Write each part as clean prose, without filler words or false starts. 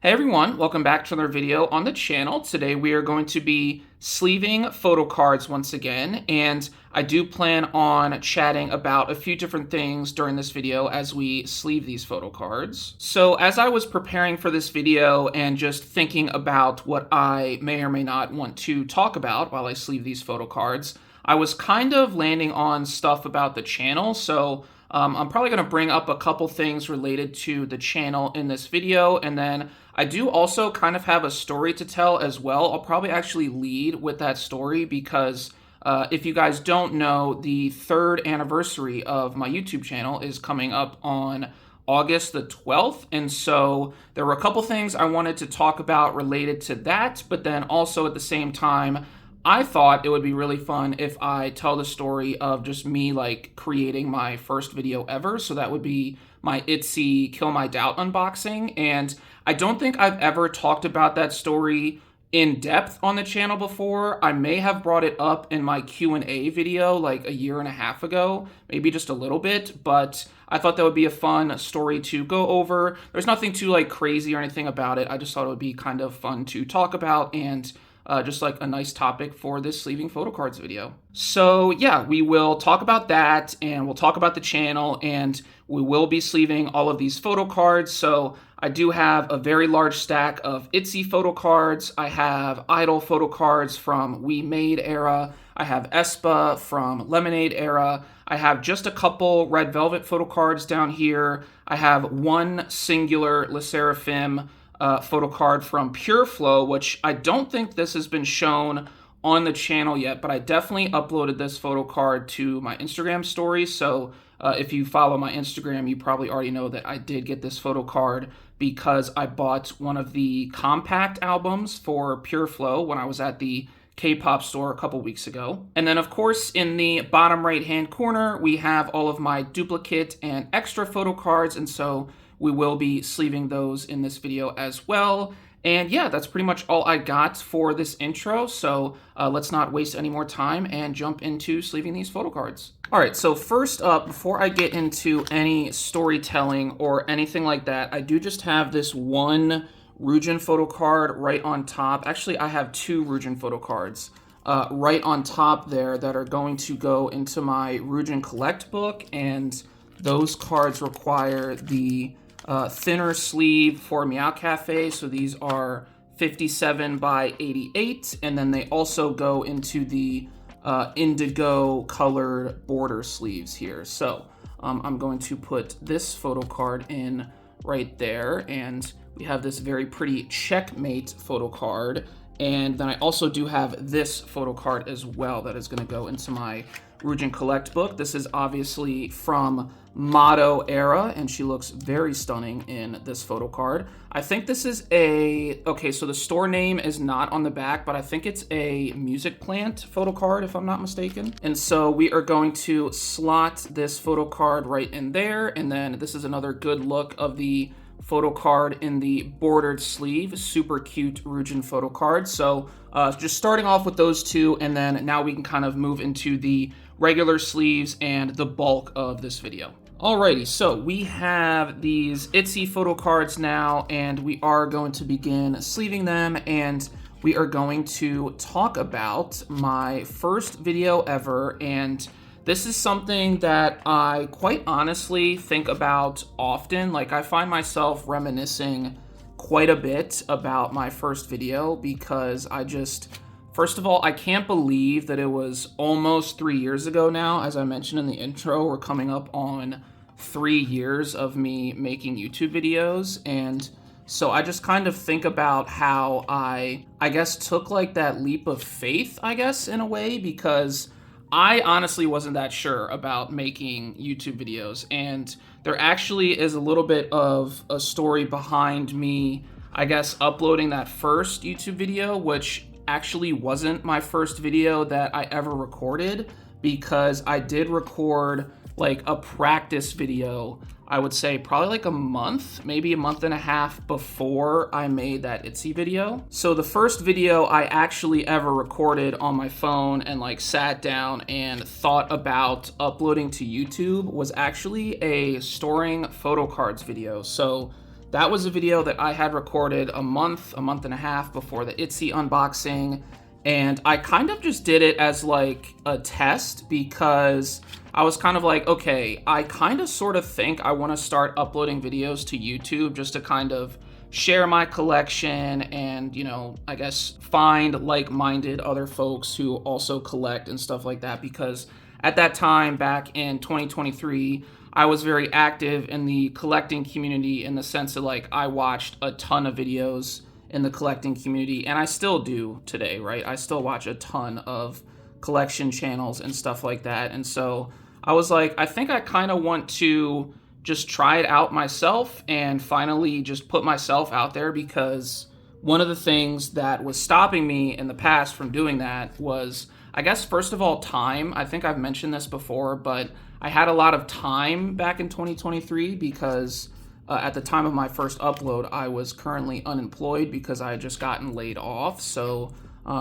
Hey everyone, welcome back to another video on the channel. Today we are going to be sleeving photo cards once again, and I do plan on chatting about a few different things during this video as we sleeve these photo cards. So as I was preparing for this video and just thinking about what I may or may not want to talk about while I sleeve these photo cards, I was kind of landing on stuff about the channel, so I'm probably going to bring up a couple things related to the channel in this video, and then I do also kind of have a story to tell as well. I'll probably actually lead with that story because if you guys don't know, the 3rd anniversary of my YouTube channel is coming up on August the 12th, and so there were a couple things I wanted to talk about related to that, but then also at the same time, I thought it would be really fun if I tell the story of just me like creating my first video ever. So that would be my ITZY Kill My Doubt unboxing. And I don't think I've ever talked about that story in depth on the channel before. I may have brought it up in my Q&A video like a year and a half ago, maybe just a little bit, but I thought that would be a fun story to go over. There's nothing too like crazy or anything about it. I just thought it would be kind of fun to talk about and just like a nice topic for this sleeving photo cards video. So yeah, we will talk about that, and we'll talk about the channel, and we will be sleeving all of these photo cards. So I do have a very large stack of ITZY photo cards. I have i-dle photo cards from We Made era. I have aespa from Lemonade era. I have just a couple Red Velvet photo cards down here. I have one singular Le Seraphim photo card from Pure Flow, which I don't think this has been shown on the channel yet, but I definitely uploaded this photo card to my Instagram story. So if you follow my Instagram, you probably already know that I did get this photo card because I bought one of the compact albums for Pure Flow when I was at the K-Pop store a couple weeks ago. And then of course in the bottom right hand corner we have all of my duplicate and extra photo cards, and so we will be sleeving those in this video as well. And yeah, that's pretty much all I got for this intro, so let's not waste any more time and jump into sleeving these photo cards. All right, so first up, before I get into any storytelling or anything like that, I do just have this one Ryujin photo card right on top. Actually, I have two Ryujin photo cards right on top there that are going to go into my Ryujin Collect book, and those cards require the thinner sleeve for Meow Cafe, so these are 57 by 88, and then they also go into the indigo colored border sleeves here. So I'm going to put this photo card in right there, and we have this very pretty Checkmate photo card, and then I also do have this photo card as well that is going to go into my Ryujin Collect book. This is obviously from Motto era, and she looks very stunning in this photo card. I think this is okay, so the store name is not on the back, but I think it's a Music Plant photo card if I'm not mistaken. And so we are going to slot this photo card right in there, and then this is another good look of the photo card in the bordered sleeve. Super cute Ryujin photo card. So just starting off with those two, and then now we can kind of move into the regular sleeves and the bulk of this video. Alrighty, so we have these ITZY photo cards now, and we are going to begin sleeving them, and we are going to talk about my first video ever, and this is something that I quite honestly think about often. Like, I find myself reminiscing quite a bit about my first video because first of all, I can't believe that it was almost 3 years ago now. As I mentioned in the intro, we're coming up on 3 years of me making YouTube videos, and so I just kind of think about how I guess took like that leap of faith, I guess, in a way, because I honestly wasn't that sure about making YouTube videos, and there actually is a little bit of a story behind me, I guess, uploading that first YouTube video, which actually wasn't my first video that I ever recorded, because I did record like a practice video, I would say probably like a month, maybe a month and a half before I made that ITZY video. So the first video I actually ever recorded on my phone and like sat down and thought about uploading to YouTube was actually a storing photo cards video. So that was a video that I had recorded a month and a half before the ITZY unboxing. And I kind of just did it as like a test because I was kind of like, okay, I kind of sort of think I want to start uploading videos to YouTube just to kind of share my collection and, you know, I guess find like-minded other folks who also collect and stuff like that. Because at that time, back in 2023, I was very active in the collecting community in the sense that like I watched a ton of videos in the collecting community, and I still do today, right? I still watch a ton of collection channels and stuff like that. And so I was like, I think I kind of want to just try it out myself and finally just put myself out there, because one of the things that was stopping me in the past from doing that was, I guess, first of all, time. I think I've mentioned this before, but I had a lot of time back in 2023 because at the time of my first upload, I was currently unemployed because I had just gotten laid off. So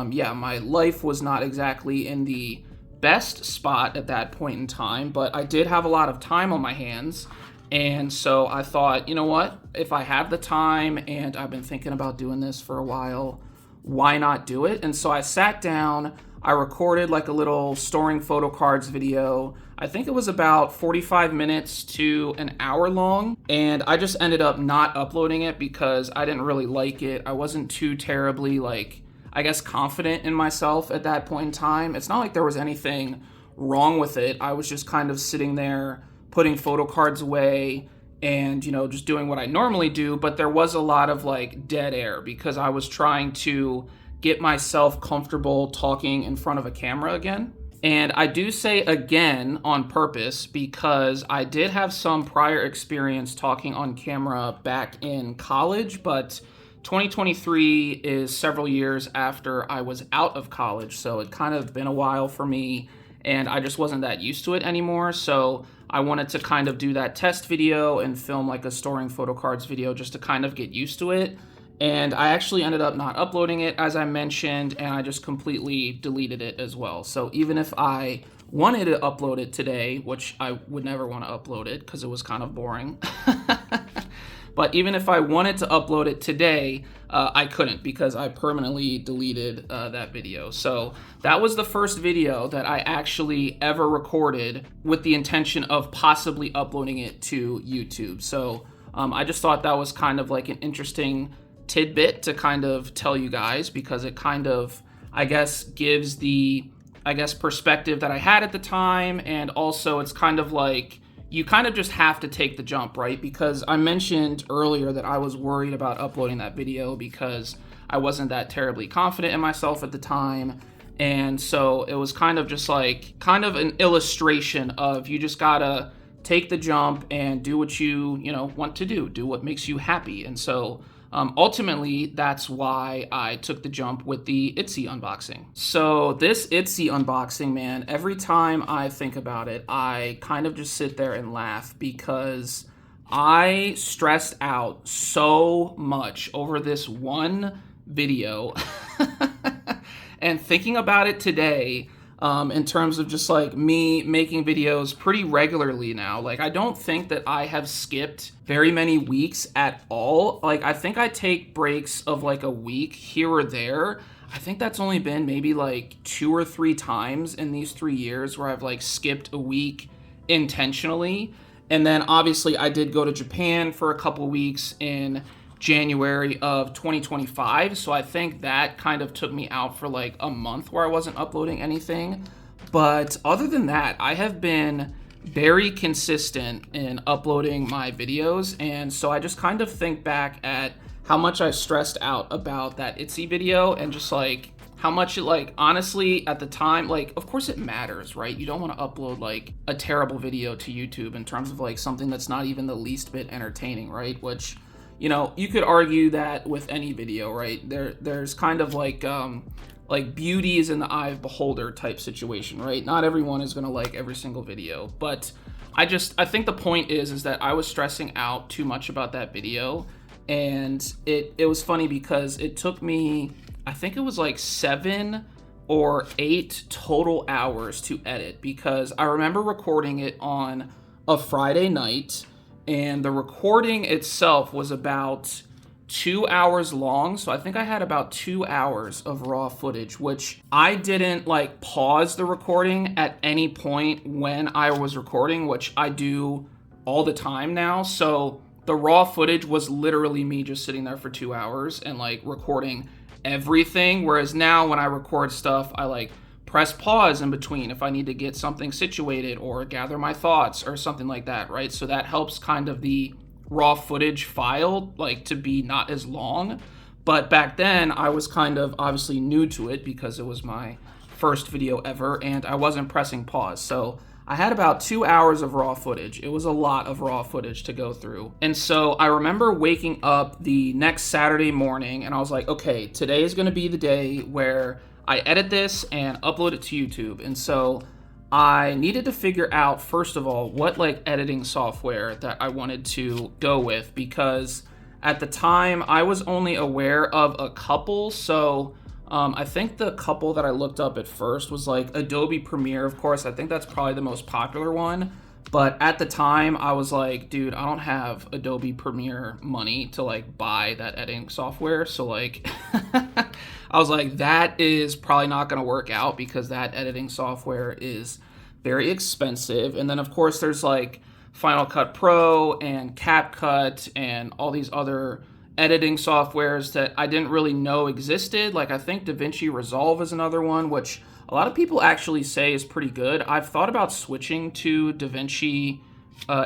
yeah, my life was not exactly in the best spot at that point in time, but I did have a lot of time on my hands. And so I thought, you know what, if I have the time and I've been thinking about doing this for a while, why not do it? And so I sat down, I recorded like a little storing photo cards video. I think it was about 45 minutes to an hour long, and I just ended up not uploading it because I didn't really like it. I wasn't too terribly, like, I guess, confident in myself at that point in time. It's not like there was anything wrong with it. I was just kind of sitting there putting photo cards away and, you know, just doing what I normally do, but there was a lot of like dead air because I was trying to get myself comfortable talking in front of a camera again. And I do say again on purpose because I did have some prior experience talking on camera back in college, but 2023 is several years after I was out of college, so it kind of been a while for me, and I just wasn't that used to it anymore. So I wanted to kind of do that test video and film like a storing photo cards video just to kind of get used to it. And I actually ended up not uploading it, as I mentioned, and I just completely deleted it as well. So even if I wanted to upload it today, which I would never want to upload it because it was kind of boring, but even if I wanted to upload it today, I couldn't because I permanently deleted that video. So that was the first video that I actually ever recorded with the intention of possibly uploading it to YouTube. So I just thought that was kind of like an interesting tidbit to kind of tell you guys, because it kind of, I guess, gives the, I guess, perspective that I had at the time. And also it's kind of like, you kind of just have to take the jump, right? Because I mentioned earlier that I was worried about uploading that video because I wasn't that terribly confident in myself at the time. And so it was kind of just like, kind of an illustration of you just gotta take the jump and do what you know, want to do what makes you happy. And so ultimately, that's why I took the jump with the ITZY unboxing. So this ITZY unboxing, man, every time I think about it, I kind of just sit there and laugh because I stressed out so much over this one video. And thinking about it today, in terms of just like me making videos pretty regularly now, like I don't think that I have skipped very many weeks at all. Like I think I take breaks of like a week here or there. I think that's only been maybe like 2 or 3 times in these 3 years where I've like skipped a week intentionally. And then obviously I did go to Japan for a couple weeks in January of 2025, so I think that kind of took me out for like a month where I wasn't uploading anything. But other than that, I have been very consistent in uploading my videos, and so I just kind of think back at how much I stressed out about that ITZY video and just like how much it, like, honestly at the time, like, of course it matters, right? You don't want to upload like a terrible video to YouTube in terms of like something that's not even the least bit entertaining, right? Which, you know, you could argue that with any video, right? There's kind of like beauty is in the eye of beholder type situation, right? Not everyone is gonna like every single video, but I think the point is that I was stressing out too much about that video, and it was funny because it took me, I think it was like 7 or 8 total hours to edit, because I remember recording it on a Friday night. and the recording itself was about 2 hours long. So I think I had about 2 hours of raw footage, which I didn't like pause the recording at any point when I was recording, which I do all the time now. So the raw footage was literally me just sitting there for 2 hours and like recording everything. Whereas now when I record stuff, I like press pause in between if I need to get something situated or gather my thoughts or something like that, right? So that helps kind of the raw footage file like to be not as long. But back then I was kind of obviously new to it because it was my first video ever and I wasn't pressing pause. So I had about 2 hours of raw footage. It was a lot of raw footage to go through. And so I remember waking up the next Saturday morning and I was like, okay, today is gonna be the day where I edit this and upload it to YouTube. And so I needed to figure out, first of all, what like editing software that I wanted to go with, because at the time I was only aware of a couple. So I think the couple that I looked up at first was like Adobe Premiere, of course. I think that's probably the most popular one. But at the time I was like, dude, I don't have Adobe Premiere money to like buy that editing software. So like I was like, that is probably not going to work out because that editing software is very expensive. And then of course there's like Final Cut Pro and CapCut and all these other editing softwares that I didn't really know existed. Like I think DaVinci Resolve is another one, which a lot of people actually say is pretty good. I've thought about switching to DaVinci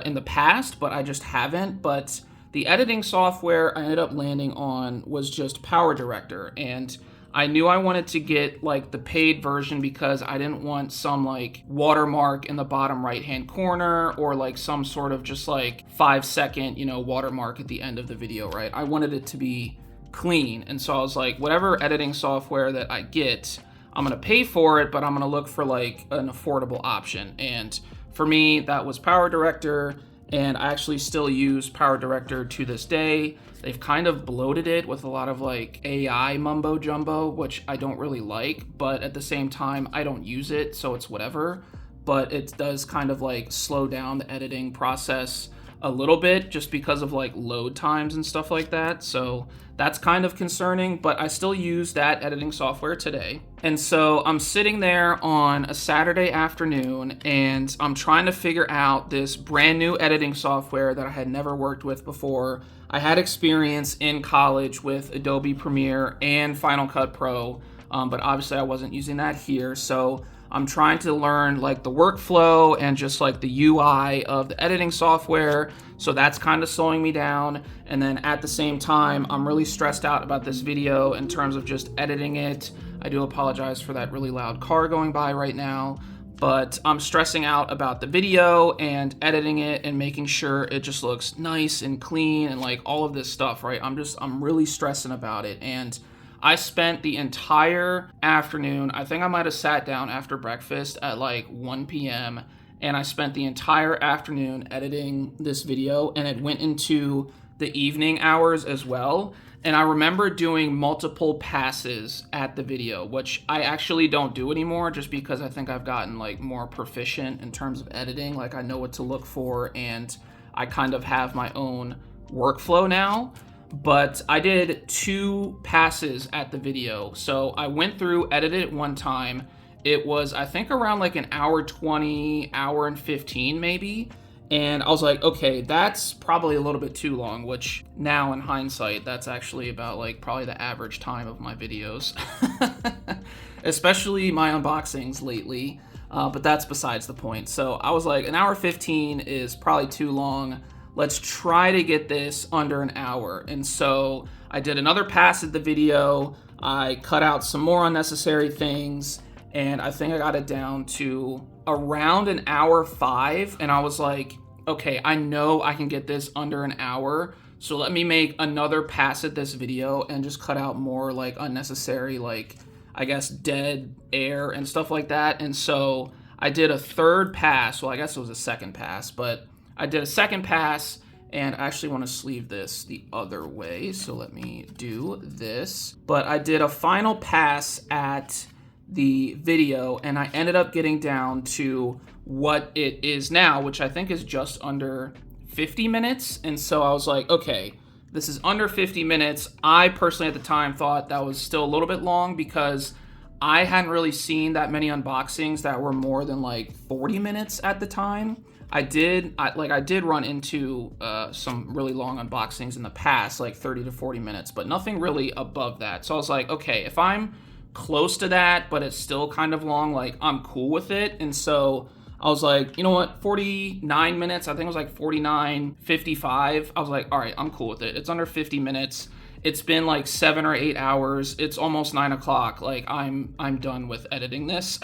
in the past, but I just haven't. But the editing software I ended up landing on was just PowerDirector, and I knew I wanted to get like the paid version because I didn't want some like watermark in the bottom right hand corner or like some sort of just like 5-second, watermark at the end of the video, right? I wanted it to be clean. And so I was like, whatever editing software that I get, I'm gonna pay for it, but I'm gonna look for like an affordable option. And for me, that was PowerDirector, and I actually still use PowerDirector to this day. They've kind of bloated it with a lot of like AI mumbo jumbo, which I don't really like, but at the same time, I don't use it, so it's whatever. But it does kind of like slow down the editing process a little bit just because of like load times and stuff like that. So that's kind of concerning, but I still use that editing software today. And so I'm sitting there on a Saturday afternoon and I'm trying to figure out this brand new editing software that I had never worked with before. I had experience in college with Adobe Premiere and Final Cut Pro, but obviously I wasn't using that here. So I'm trying to learn like the workflow and just like the UI of the editing software. So that's kind of slowing me down. And then at the same time, I'm really stressed out about this video in terms of just editing it. I do apologize for that really loud car going by right now, but I'm stressing out about the video and editing it and making sure it just looks nice and clean and like all of this stuff, right? I'm really stressing about it. And I spent the entire afternoon, I think I might have sat down after breakfast at like 1 p.m. and I spent the entire afternoon editing this video, and it went into the evening hours as well. And I remember doing multiple passes at the video, which I actually don't do anymore just because I think I've gotten like more proficient in terms of editing. Like I know what to look for and I kind of have my own workflow now. But I did 2 passes at the video. So I went through, edited it one time. It was, I think, around like an hour 20, hour and 15 maybe. And I was like, okay, that's probably a little bit too long, which now in hindsight, that's actually about like probably the average time of my videos, especially my unboxings lately. But that's besides the point. So I was like, an hour 15 is probably too long. Let's try to get this under an hour. And so I did another pass at the video. I cut out some more unnecessary things, and I think I got it down to around an hour 5. And I was like, okay, I know I can get this under an hour. So let me make another pass at this video and just cut out more like unnecessary, like I guess dead air and stuff like that. And so I did a third pass. Well, I guess it was a second pass, but I did a second pass, and I actually want to sleeve this the other way, so let me do this. But I did a final pass at the video, and I ended up getting down to what it is now, which I think is just under 50 minutes. And so I was like, okay, this is under 50 minutes. I personally at the time thought that was still a little bit long because I hadn't really seen that many unboxings that were more than like 40 minutes at the time. I did run into some really long unboxings in the past, like 30 to 40 minutes, but nothing really above that. So I was like, okay, if I'm close to that, but it's still kind of long, like I'm cool with it. And so I was like, you know what, 49 minutes, I think it was like 49:55. I was like, all right, I'm cool with it. It's under 50 minutes. It's been like 7 or 8 hours. It's almost 9 o'clock. Like I'm done with editing this.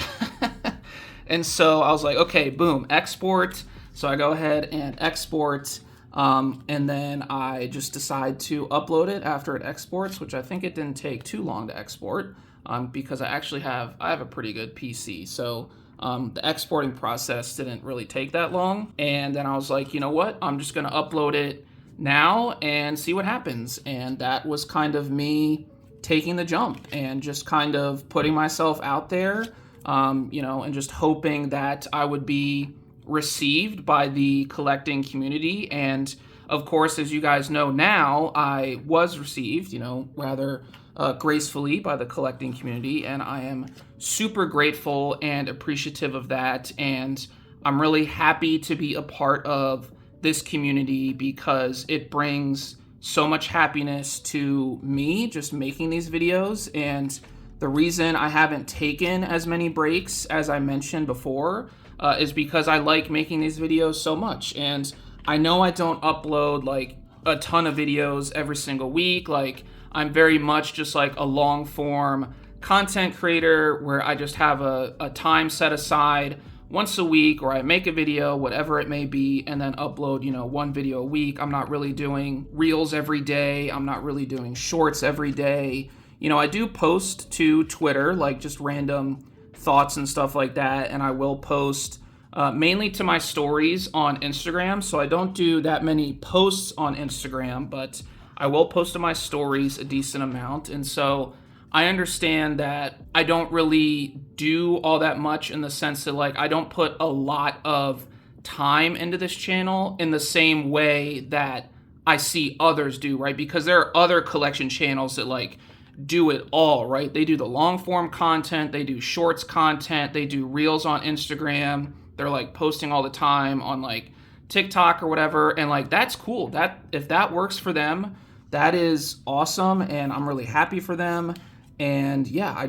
And so I was like, okay, boom, export. So I go ahead and export, and then I just decide to upload it after it exports, which I think it didn't take too long to export, because I have a pretty good PC. So the exporting process didn't really take that long. And then I was like, you know what? I'm just gonna upload it now and see what happens. And that was kind of me taking the jump and just kind of putting myself out there, and just hoping that I would be received by the collecting community. And of course, as you guys know now, I was received, rather gracefully by the collecting community, and I am super grateful and appreciative of that. And I'm really happy to be a part of this community because it brings so much happiness to me just making these videos. And the reason I haven't taken as many breaks as I mentioned before is because I like making these videos so much. And I know I don't upload like a ton of videos every single week. Like I'm very much just like a long form content creator where I just have a time set aside once a week where I make a video, whatever it may be, and then upload, one video a week. I'm not really doing reels every day. I'm not really doing shorts every day. I do post to Twitter, like just random thoughts and stuff like that, and I will post mainly to my stories on Instagram. So I don't do that many posts on Instagram, but I will post to my stories a decent amount. And so I understand that I don't really do all that much in the sense that like I don't put a lot of time into this channel in the same way that I see others do, right? Because there are other collection channels that like do it all, right? They do the long form content, they do shorts content, they do reels on Instagram, they're like posting all the time on like TikTok or whatever, and like that's cool. That if that works for them, that is awesome, and I'm really happy for them. And yeah,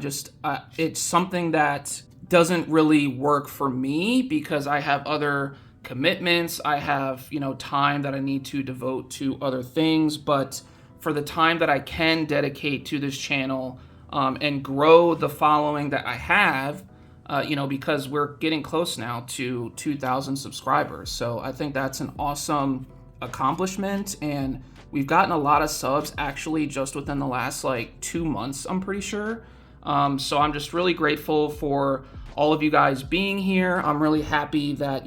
it's something that doesn't really work for me because I have other commitments. I have, time that I need to devote to other things. But for the time that I can dedicate to this channel and grow the following that I have, because we're getting close now to 2,000 subscribers. So I think that's an awesome accomplishment. And we've gotten a lot of subs actually just within the last like 2 months, I'm pretty sure. So I'm just really grateful for all of you guys being here. I'm really happy that,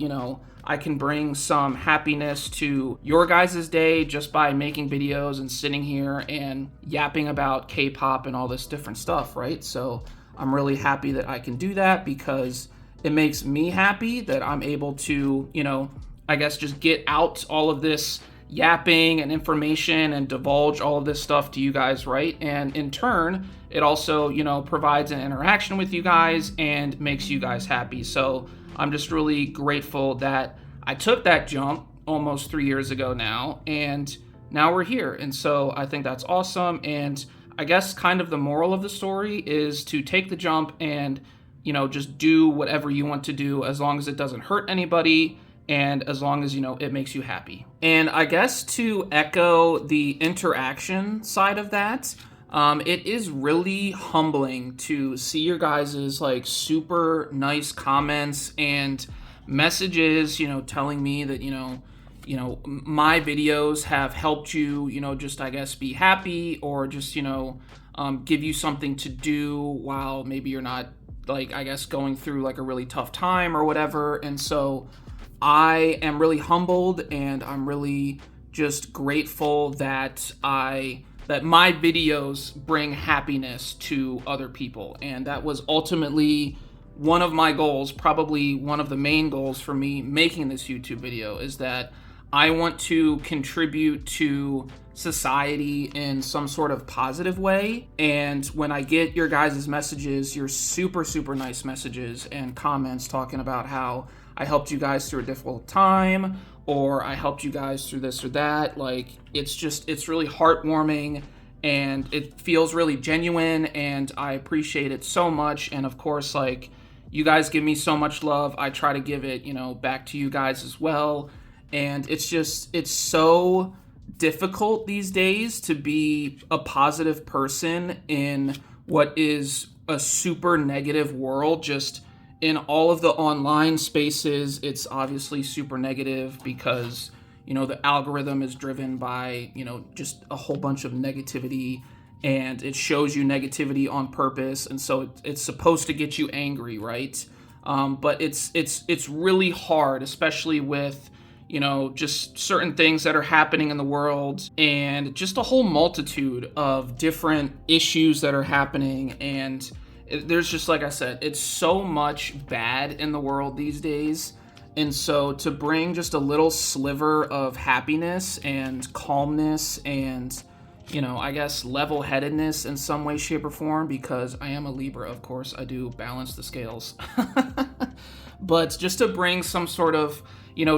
I can bring some happiness to your guys' day just by making videos and sitting here and yapping about K-pop and all this different stuff, right? So I'm really happy that I can do that because it makes me happy that I'm able to, I guess just get out all of this yapping and information and divulge all of this stuff to you guys, right? And in turn, it also, provides an interaction with you guys and makes you guys happy. So I'm just really grateful that I took that jump almost 3 years ago now, and now we're here. And so I think that's awesome. And I guess kind of the moral of the story is to take the jump and, just do whatever you want to do as long as it doesn't hurt anybody and as long as, it makes you happy. And I guess to echo the interaction side of that, it is really humbling to see your guys' like super nice comments and messages, telling me that, my videos have helped you, just I guess be happy or just, give you something to do while maybe you're not like, I guess going through like a really tough time or whatever. And so I am really humbled and I'm really just grateful that my videos bring happiness to other people. And that was ultimately one of my goals, probably one of the main goals for me making this YouTube video, is that I want to contribute to society in some sort of positive way. And when I get your guys' messages, your super, super nice messages and comments talking about how I helped you guys through a difficult time, or I helped you guys through this or that, like, it's really heartwarming and it feels really genuine, and I appreciate it so much. And of course, like, you guys give me so much love. I try to give it, back to you guys as well. And it's so difficult these days to be a positive person in what is a super negative world. Just in all of the online spaces, it's obviously super negative because, the algorithm is driven by, just a whole bunch of negativity, and it shows you negativity on purpose. And so it's supposed to get you angry, right? But it's really hard, especially with, just certain things that are happening in the world, and just a whole multitude of different issues that are happening. And there's just, like I said, it's so much bad in the world these days. And so to bring just a little sliver of happiness and calmness and, I guess level-headedness in some way, shape, or form, because I am a Libra, of course, I do balance the scales. But just to bring some sort of,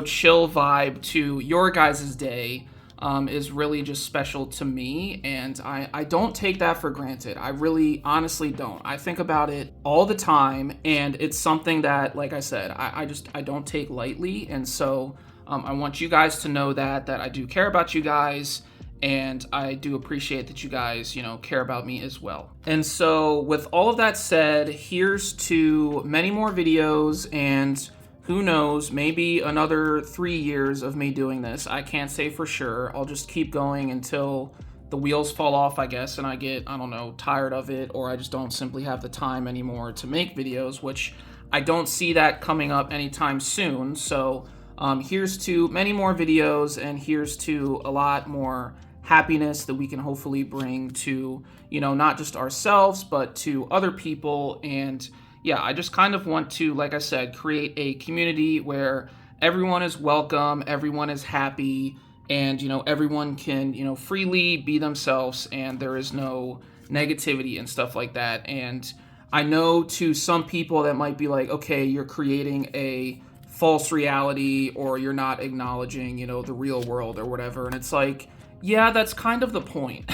chill vibe to your guys' day is really just special to me. And I don't take that for granted. I really honestly don't. I think about it all the time, and it's something that, like I said, I don't take lightly. And so I want you guys to know that I do care about you guys, and I do appreciate that you guys, care about me as well. And so with all of that said, here's to many more videos, and who knows, maybe another 3 years of me doing this. I can't say for sure. I'll just keep going until the wheels fall off, I guess, and I get, tired of it, or I just don't simply have the time anymore to make videos, which I don't see that coming up anytime soon. So here's to many more videos, and here's to a lot more happiness that we can hopefully bring to, not just ourselves, but to other people. And yeah, I just kind of want to, like I said, create a community where everyone is welcome, everyone is happy, and, everyone can, freely be themselves, and there is no negativity and stuff like that. And I know to some people that might be like, okay, you're creating a false reality, or you're not acknowledging, the real world or whatever. And it's like, yeah, that's kind of the point.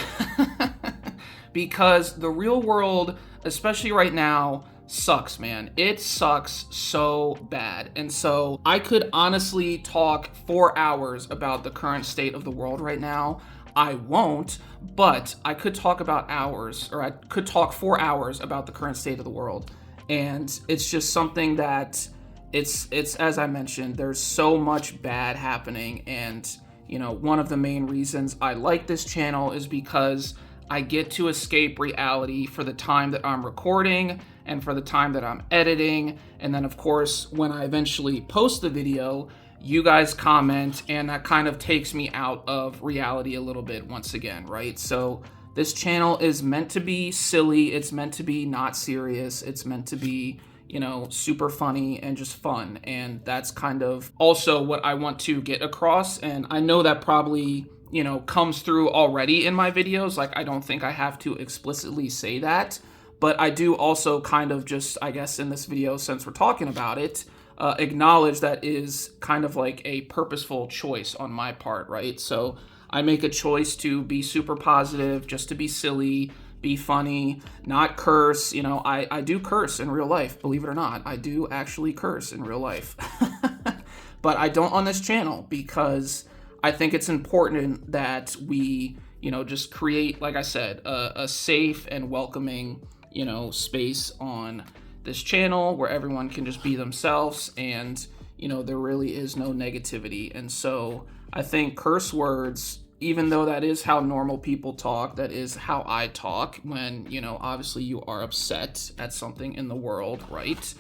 Because the real world, especially right now, sucks, man. It sucks so bad. And so I could honestly talk 4 hours about the current state of the world right now. I won't, but I could talk about hours, or I could talk 4 hours about the current state of the world. And it's just something that it's as I mentioned, there's so much bad happening. And one of the main reasons I like this channel is because I get to escape reality for the time that I'm recording and for the time that I'm editing. And then, of course, when I eventually post the video, you guys comment, and that kind of takes me out of reality a little bit once again, right? So this channel is meant to be silly. It's meant to be not serious. It's meant to be, super funny and just fun. And that's kind of also what I want to get across. And I know that probably, comes through already in my videos. Like, I don't think I have to explicitly say that, but I do also kind of just, I guess in this video, since we're talking about it, acknowledge that is kind of like a purposeful choice on my part, right? So I make a choice to be super positive, just to be silly, be funny, not curse. I do curse in real life, believe it or not. I do actually curse in real life. But I don't on this channel, because I think it's important that we, just create, like I said, a safe and welcoming, space on this channel where everyone can just be themselves, and, there really is no negativity. And so I think curse words, even though that is how normal people talk, that is how I talk when, obviously you are upset at something in the world, right?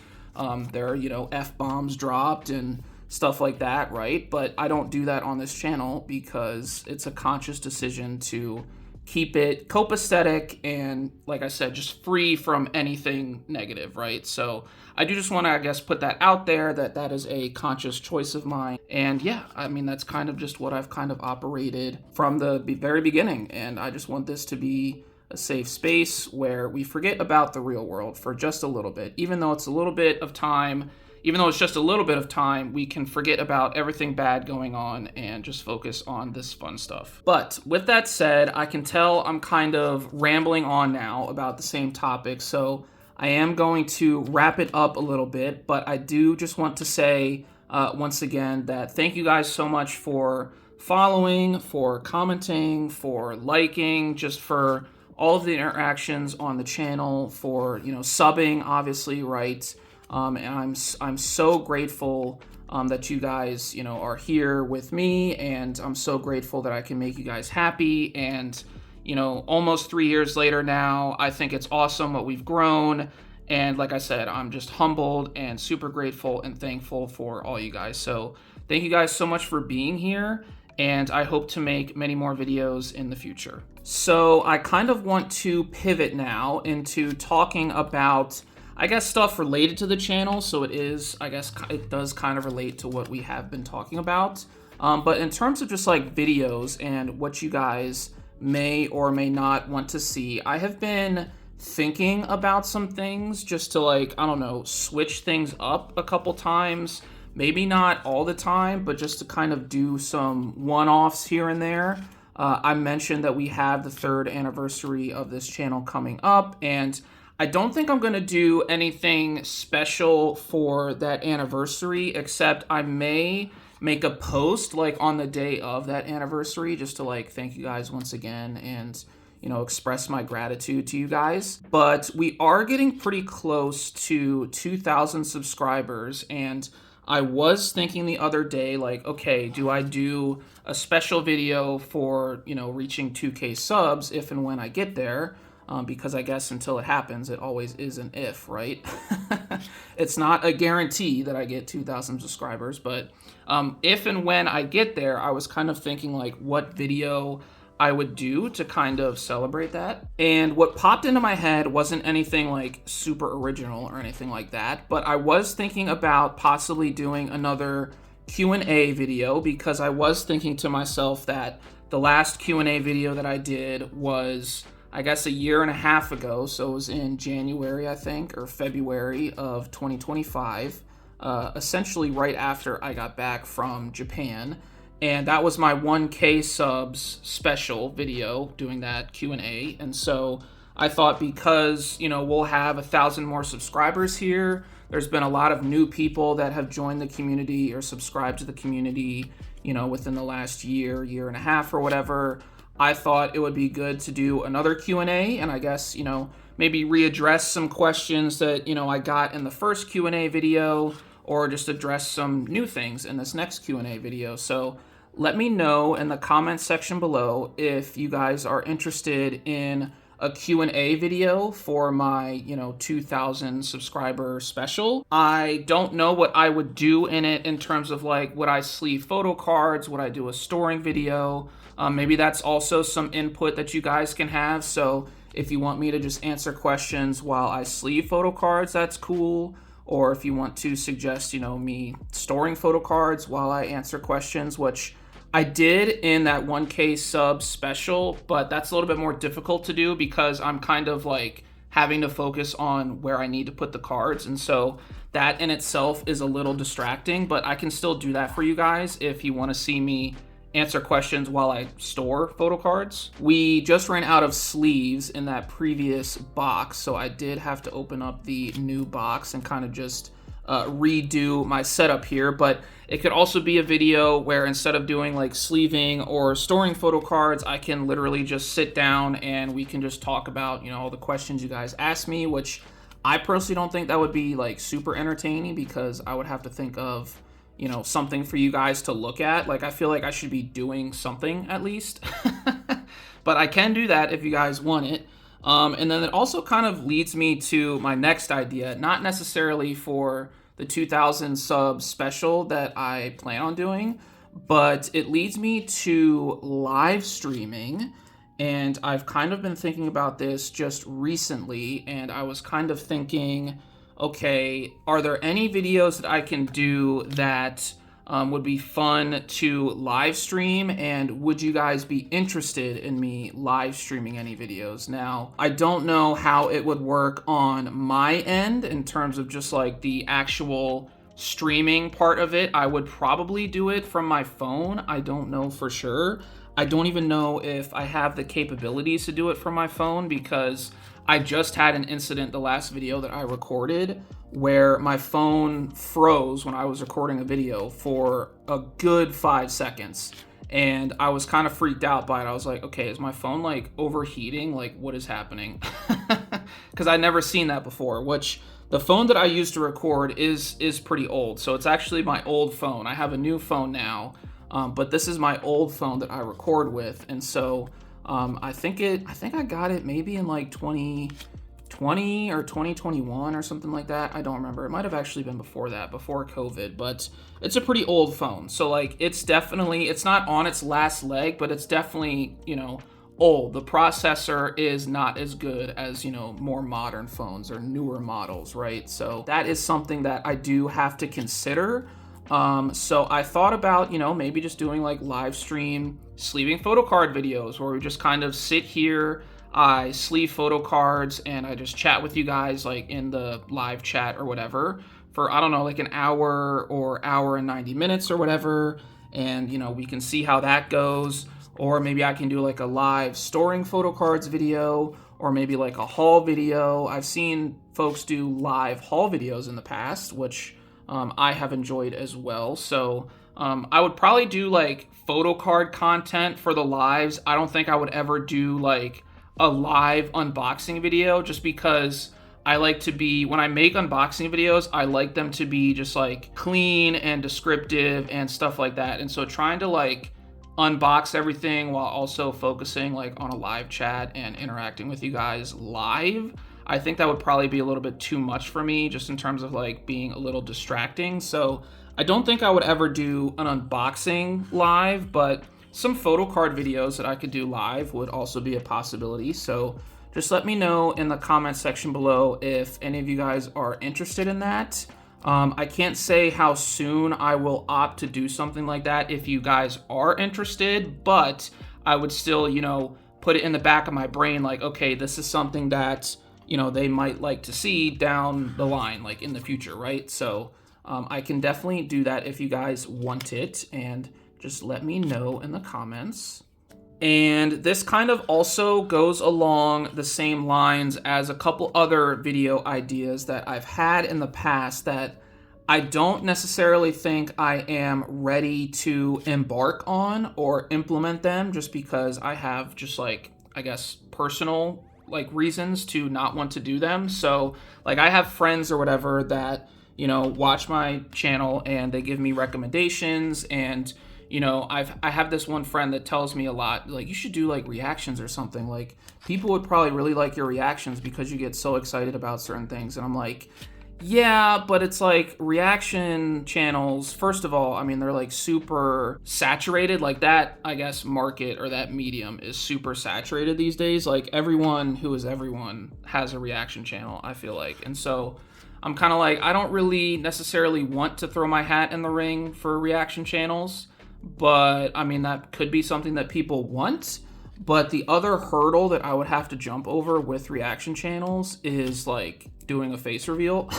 There are, F-bombs dropped and stuff like that, right? But I don't do that on this channel because it's a conscious decision to keep it copacetic and, like I said, just free from anything negative, right? So I do just want to, I guess, put that out there, that that is a conscious choice of mine. And yeah, I mean, that's kind of just what I've kind of operated from the very beginning. And I just want this to be a safe space where we forget about the real world for just a little bit. Even though it's a little bit of time, even though it's just a little bit of time, we can forget about everything bad going on and just focus on this fun stuff. But with that said, I can tell I'm kind of rambling on now about the same topic, so I am going to wrap it up a little bit, but I do just want to say once again that thank you guys so much for following, for commenting, for liking, just for all of the interactions on the channel, for, you know, subbing, obviously, right? And I'm so grateful that you guys, you know, are here with me, and I'm so grateful that I can make you guys happy. And, you know, almost 3 years later now, I think it's awesome what we've grown. And like I said, I'm just humbled and super grateful and thankful for all you guys. So thank you guys so much for being here, and I hope to make many more videos in the future. So I kind of want to pivot now into talking about, I guess, stuff related to the channel. So it is, I guess, it does kind of relate to what we have been talking about. But in terms of just like videos and what you guys may or may not want to see, I have been thinking about some things just to, like, I don't know, switch things up a couple times. Maybe not all the time, but just to kind of do some one-offs here and there. I mentioned that we have the 3rd anniversary of this channel coming up, and I don't think I'm going to do anything special for that anniversary, except I may make a post like on the day of that anniversary just to, like, thank you guys once again and, you know, express my gratitude to you guys. But we are getting pretty close to 2,000 subscribers, and I was thinking the other day, like, okay, do I do a special video for, you know, reaching 2K subs if and when I get there? Because I guess until it happens, it always is an if, right? It's not a guarantee that I get 2,000 subscribers, but if and when I get there, I was kind of thinking, like, what video I would do to kind of celebrate that. And what popped into my head wasn't anything like super original or anything like that, but I was thinking about possibly doing another Q&A video, because I was thinking to myself that the last Q&A video that I did was, I guess, a year and a half ago. So it was in January, I think, or February of 2025, essentially right after I got back from Japan. And that was my 1K subs special video, doing that Q&A. And so I thought, because, you know, we'll have 1,000 more subscribers here, there's been a lot of new people that have joined the community or subscribed to the community, you know, within the last year, year and a half or whatever. I thought it would be good to do another Q&A, and I guess, you know, maybe readdress some questions that, you know, I got in the first Q&A video, or just address some new things in this next Q&A video. So let me know in the comments section below if you guys are interested in a Q&A video for my, you know, 2,000 subscriber special. I don't know what I would do in it in terms of, like, would I sleeve photo cards? Would I do a storing video? Maybe that's also some input that you guys can have. So if you want me to just answer questions while I sleeve photo cards, that's cool. Or if you want to suggest, you know, me storing photo cards while I answer questions, which I did in that 1K sub special, but that's a little bit more difficult to do because I'm kind of like having to focus on where I need to put the cards. And so that in itself is a little distracting, but I can still do that for you guys if you want to see me answer questions while I store photo cards. We just ran out of sleeves in that previous box, so I did have to open up the new box and kind of just redo my setup here. But it could also be a video where instead of doing like sleeving or storing photo cards, I can literally just sit down and we can just talk about, you know, all the questions you guys asked me, which I personally don't think that would be like super entertaining because I would have to think of, you know, something for you guys to look at. Like, I feel like I should be doing something at least. But I can do that if you guys want it. And then it also kind of leads me to my next idea, not necessarily for the 2,000 sub special that I plan on doing, but it leads me to live streaming And I've kind of been thinking about this just recently, and I was kind of thinking, okay, are there any videos that I can do that would be fun to live stream, and would you guys be interested in me live streaming any videos? Now, I don't know how it would work on my end in terms of just like the actual streaming part of it. I would probably do it from my phone. I don't know for sure. I don't even know if I have the capabilities to do it from my phone, because I just had an incident the last video that I recorded where my phone froze when I was recording a video for a good 5 seconds. And I was kind of freaked out by it. I was like, okay, is my phone like overheating? Like, what is happening? Because I'd never seen that before, which the phone that I used to record is pretty old. So it's actually my old phone. I have a new phone now, but this is my old phone that I record with. And so I think I got it maybe in like 2020 or 2021 or something like that. I don't remember. It might have actually been before that, before COVID, but it's a pretty old phone. So like it's not on its last leg, but it's definitely, old. The processor is not as good as, more modern phones or newer models, right? So that is something that I do have to consider. So I thought about, maybe just doing like live stream sleeving photo card videos where we just kind of sit here, I sleeve photo cards, and I just chat with you guys like in the live chat or whatever for, I don't know, like an hour or hour and 90 minutes or whatever. And, we can see how that goes. Or maybe I can do like a live storing photo cards video, or maybe like a haul video. I've seen folks do live haul videos in the past, which I have enjoyed as well. So I would probably do like photo card content for the lives. I don't think I would ever do like a live unboxing video, just because I like to be, when I make unboxing videos, I like them to be just like clean and descriptive and stuff like that. And so trying to like unbox everything while also focusing like on a live chat and interacting with you guys live, I think that would probably be a little bit too much for me, just in terms of like being a little distracting. So I don't think I would ever do an unboxing live, but some photo card videos that I could do live would also be a possibility. So just let me know in the comment section below if any of you guys are interested in that. I can't say how soon I will opt to do something like that if you guys are interested, but I would still, put it in the back of my brain like, okay, this is something that, they might like to see down the line, like in the future, right? So I can definitely do that if you guys want it, and just let me know in the comments. And this kind of also goes along the same lines as a couple other video ideas that I've had in the past that I don't necessarily think I am ready to embark on or implement them, just because I have just like, I guess, personal like reasons to not want to do them. So like I have friends or whatever that, watch my channel and they give me recommendations, and I have this one friend that tells me a lot, like, you should do like reactions or something. Like, people would probably really like your reactions because you get so excited about certain things. And I'm like, yeah, but it's like reaction channels, first of all, I mean, they're like super saturated. Like that, I guess, market or that medium is super saturated these days. Like everyone who is everyone has a reaction channel, I feel like. And so I'm kind of like, I don't really necessarily want to throw my hat in the ring for reaction channels. But I mean, that could be something that people want. But the other hurdle that I would have to jump over with reaction channels is like doing a face reveal.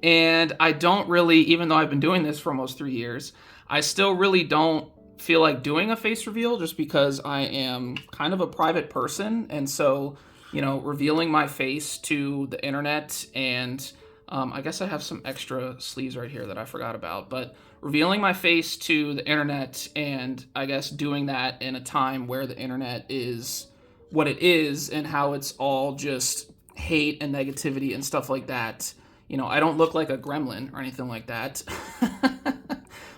And I don't really, even though I've been doing this for almost 3 years, I still really don't feel like doing a face reveal, just because I am kind of a private person. And so, revealing my face to the internet, and I guess I have some extra sleeves right here that I forgot about, but revealing my face to the internet, and I guess doing that in a time where the internet is what it is and how it's all just hate and negativity and stuff like that. I don't look like a gremlin or anything like that.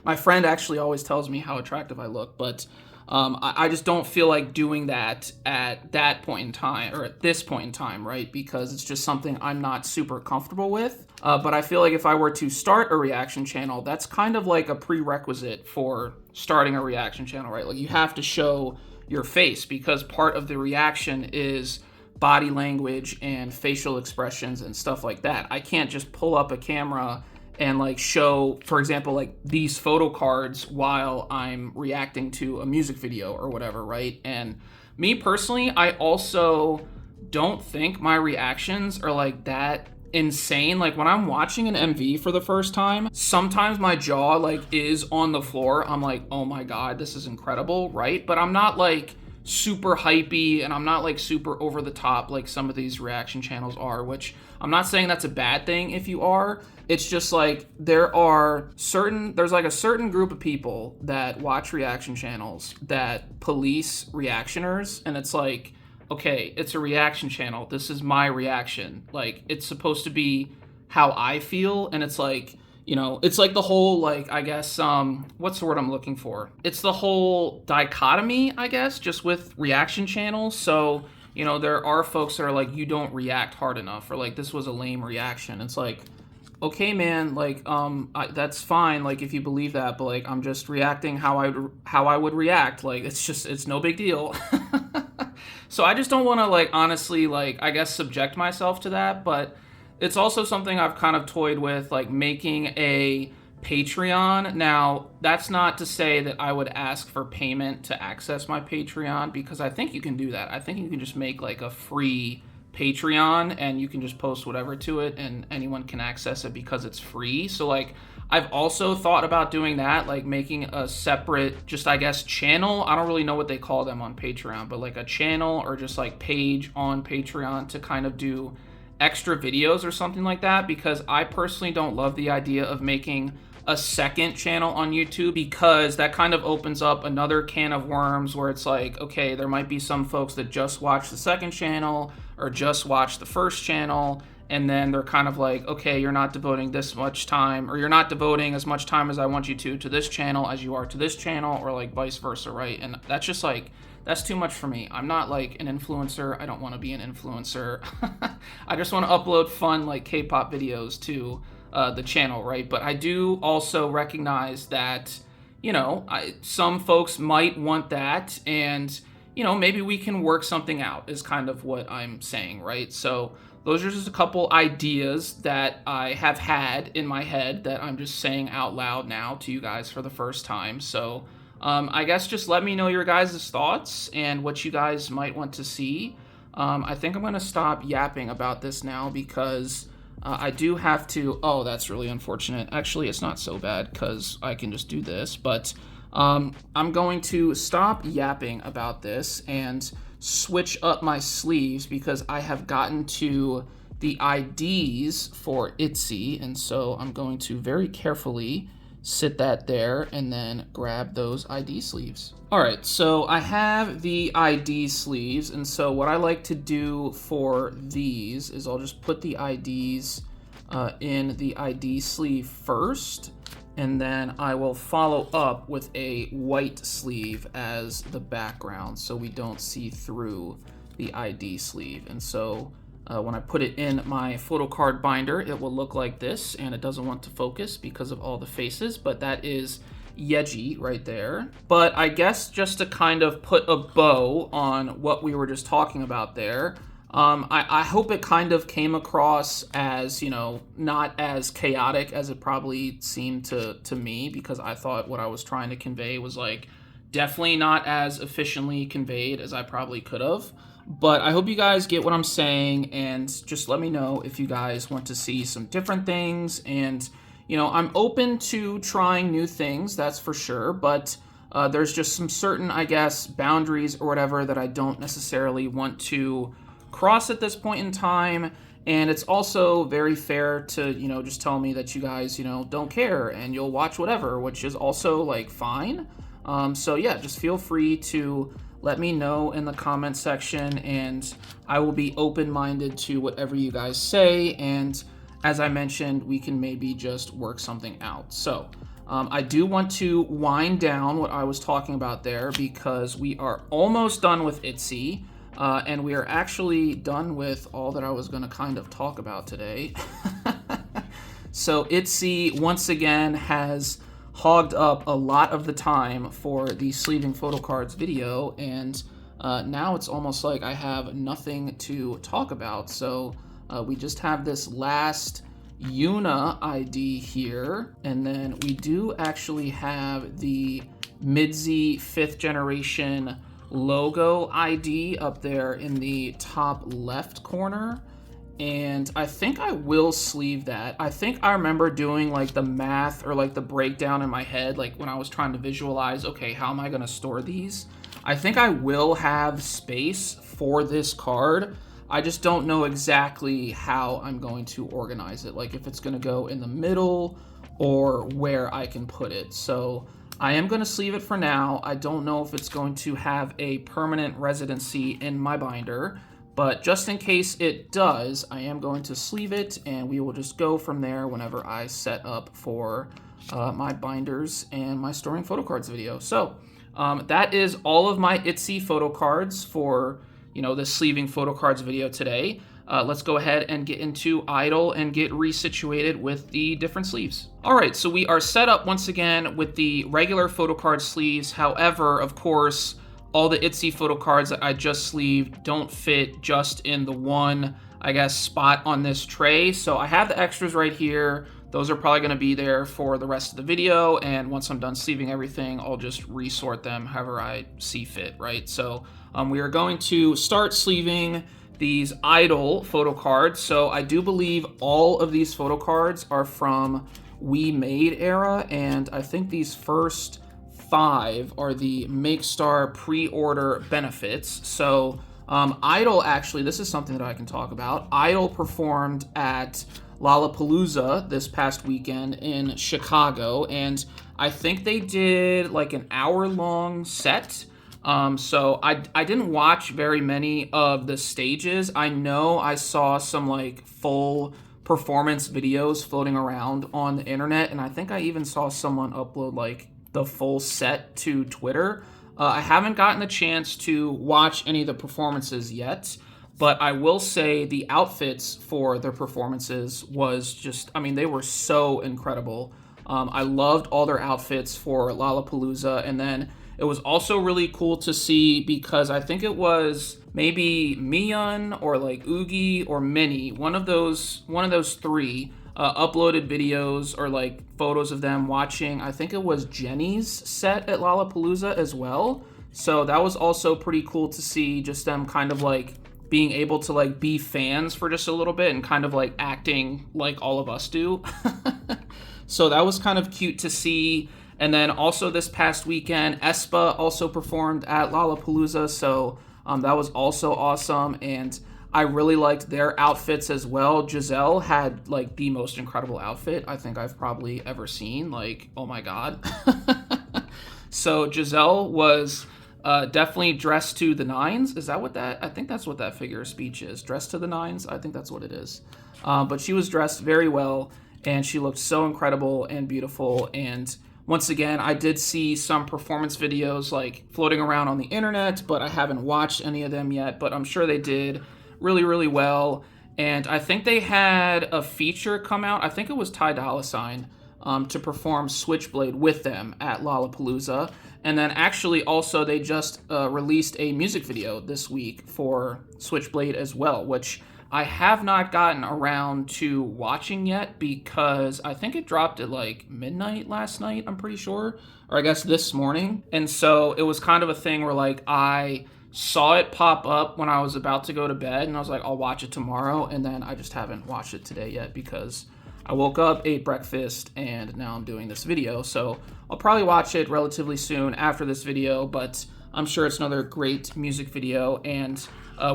My friend actually always tells me how attractive I look, but I just don't feel like doing that at that point in time, or at this point in time, right? Because it's just something I'm not super comfortable with. But I feel like if I were to start a reaction channel, that's kind of like a prerequisite for starting a reaction channel, right? Like you have to show your face, because part of the reaction is body language and facial expressions and stuff like that. I can't just pull up a camera and like show, for example, like these photo cards while I'm reacting to a music video or whatever, right? And me personally, I also don't think my reactions are like that insane. Like when I'm watching an MV for the first time, sometimes my jaw like is on the floor. I'm like, oh my God, this is incredible, right? But I'm not like super hypey, and I'm not like super over the top like some of these reaction channels are, which I'm not saying that's a bad thing if you are. It's just like there's like a certain group of people that watch reaction channels that police reactioners, and it's like, okay, it's a reaction channel. This is my reaction. Like, it's supposed to be how I feel. And it's like, you know, it's like the whole, like, I guess, what's the word I'm looking for? It's the whole dichotomy, I guess, just with reaction channels. So, you know, there are folks that are like, you don't react hard enough, or like, this was a lame reaction. It's like, okay, man, like, that's fine, like, if you believe that, but like, I'm just reacting how I would react. Like, it's no big deal. So I just don't want to, like, honestly, like, I guess subject myself to that. But it's also something I've kind of toyed with, like making a Patreon. Now, that's not to say that I would ask for payment to access my Patreon, because I think you can do that. I think you can just make like a free Patreon and you can just post whatever to it and anyone can access it because it's free. So like, I've also thought about doing that, like making a separate, just I guess, channel. I don't really know what they call them on Patreon, but like a channel or just like page on Patreon to kind of do extra videos or something like that, because I personally don't love the idea of making a second channel on YouTube, because that kind of opens up another can of worms where it's like, okay, there might be some folks that just watch the second channel or just watch the first channel, and then they're kind of like, okay, you're not devoting this much time, or you're not devoting as much time as I want you to this channel as you are to this channel, or like vice versa, right? And that's just like, that's too much for me. I'm not like an influencer. I don't want to be an influencer. I just want to upload fun like K-pop videos to the channel, right? But I do also recognize that, you know, some folks might want that, and, you know, maybe we can work something out is kind of what I'm saying, right? So those are just a couple ideas that I have had in my head that I'm just saying out loud now to you guys for the first time. So I guess just let me know your guys' thoughts and what you guys might want to see. I think I'm going to stop yapping about this now, because I do have to... Oh, that's really unfortunate. Actually, it's not so bad because I can just do this. But I'm going to stop yapping about this and switch up my sleeves, because I have gotten to the IDs for ITZY. And so I'm going to very carefully sit that there and then grab those ID sleeves. All right, so I have the ID sleeves, and so what I like to do for these is I'll just put the IDs in the ID sleeve first, and then I will follow up with a white sleeve as the background so we don't see through the ID sleeve. And so when I put it in my photo card binder, it will look like this, and it doesn't want to focus because of all the faces, but that is ITZY right there. But I guess just to kind of put a bow on what we were just talking about there, I hope it kind of came across as, you know, not as chaotic as it probably seemed to me, because I thought what I was trying to convey was like definitely not as efficiently conveyed as I probably could have. But I hope you guys get what I'm saying, and just let me know if you guys want to see some different things. And, you know, I'm open to trying new things, that's for sure, but there's just some certain, I guess, boundaries or whatever that I don't necessarily want to cross at this point in time. And it's also very fair to, you know, just tell me that you guys, you know, don't care and you'll watch whatever, which is also like fine. So yeah, just feel free to let me know in the comment section, and I will be open-minded to whatever you guys say. And as I mentioned, we can maybe just work something out. So I do want to wind down what I was talking about there, because we are almost done with ITZY, and we are actually done with all that I was going to kind of talk about today. So ITZY once again has hogged up a lot of the time for the sleeving photo cards video, and now it's almost like I have nothing to talk about. So we just have this last Una ID here, and then we do actually have the ITZY 5th generation logo ID up there in the top left corner. And I think I will sleeve that. I think I remember doing like the math or like the breakdown in my head, like when I was trying to visualize, okay, how am I gonna store these? I think I will have space for this card. I just don't know exactly how I'm going to organize it, like if it's gonna go in the middle or where I can put it. So I am gonna sleeve it for now. I don't know if it's going to have a permanent residency in my binder, but just in case it does, I am going to sleeve it, and we will just go from there whenever I set up for my binders and my storing photo cards video. So that is all of my ITZY photo cards for the sleeving photo cards video today. Let's go ahead and get into i-dle and get resituated with the different sleeves. All right, so we are set up once again with the regular photo card sleeves. However, of course, all the ITZY photo cards that I just sleeved don't fit just in the one, I guess, spot on this tray. So I have the extras right here. Those are probably gonna be there for the rest of the video. And once I'm done sleeving everything, I'll just resort them however I see fit, right? So we are going to start sleeving these i-dle photo cards. So I do believe all of these photo cards are from We Made era. And I think these first 5 are the MakeStar pre-order benefits. So i-dle, actually, this is something that I can talk about. i-dle performed at Lollapalooza this past weekend in Chicago, and I think they did like an hour-long set. So I didn't watch very many of the stages. I know I saw some like full performance videos floating around on the internet, and I think I even saw someone upload like the full set to Twitter. I haven't gotten the chance to watch any of the performances yet, but I will say the outfits for their performances was just, I mean, they were so incredible. I loved all their outfits for Lollapalooza, and then it was also really cool to see because I think it was maybe Miyun or like Oogie or Minnie, one of those 3 uploaded videos or like photos of them watching, I think it was Jenny's set at Lollapalooza as well. So that was also pretty cool to see, just them kind of like being able to like be fans for just a little bit and kind of like acting like all of us do. So that was kind of cute to see. And then also this past weekend, aespa also performed at Lollapalooza. So that was also awesome. And I really liked their outfits as well. Giselle had like the most incredible outfit I think I've probably ever seen. Like, oh my God. So Giselle was definitely dressed to the nines. Is that what I think that's what that figure of speech is. Dressed to the nines. I think that's what it is. But she was dressed very well, and she looked so incredible and beautiful. And once again, I did see some performance videos like floating around on the internet, but I haven't watched any of them yet, but I'm sure they did really, really well. And I think they had a feature come out. I think it was Ty Dolla $ign to perform Switchblade with them at Lollapalooza. And then actually also they just released a music video this week for Switchblade as well, which I have not gotten around to watching yet because I think it dropped at like midnight last night, I'm pretty sure, or I guess this morning. And so it was kind of a thing where like I saw it pop up when I was about to go to bed, and I was like, I'll watch it tomorrow. And then I just haven't watched it today yet because I woke up, ate breakfast, and now I'm doing this video. So I'll probably watch it relatively soon after this video, but I'm sure it's another great music video. And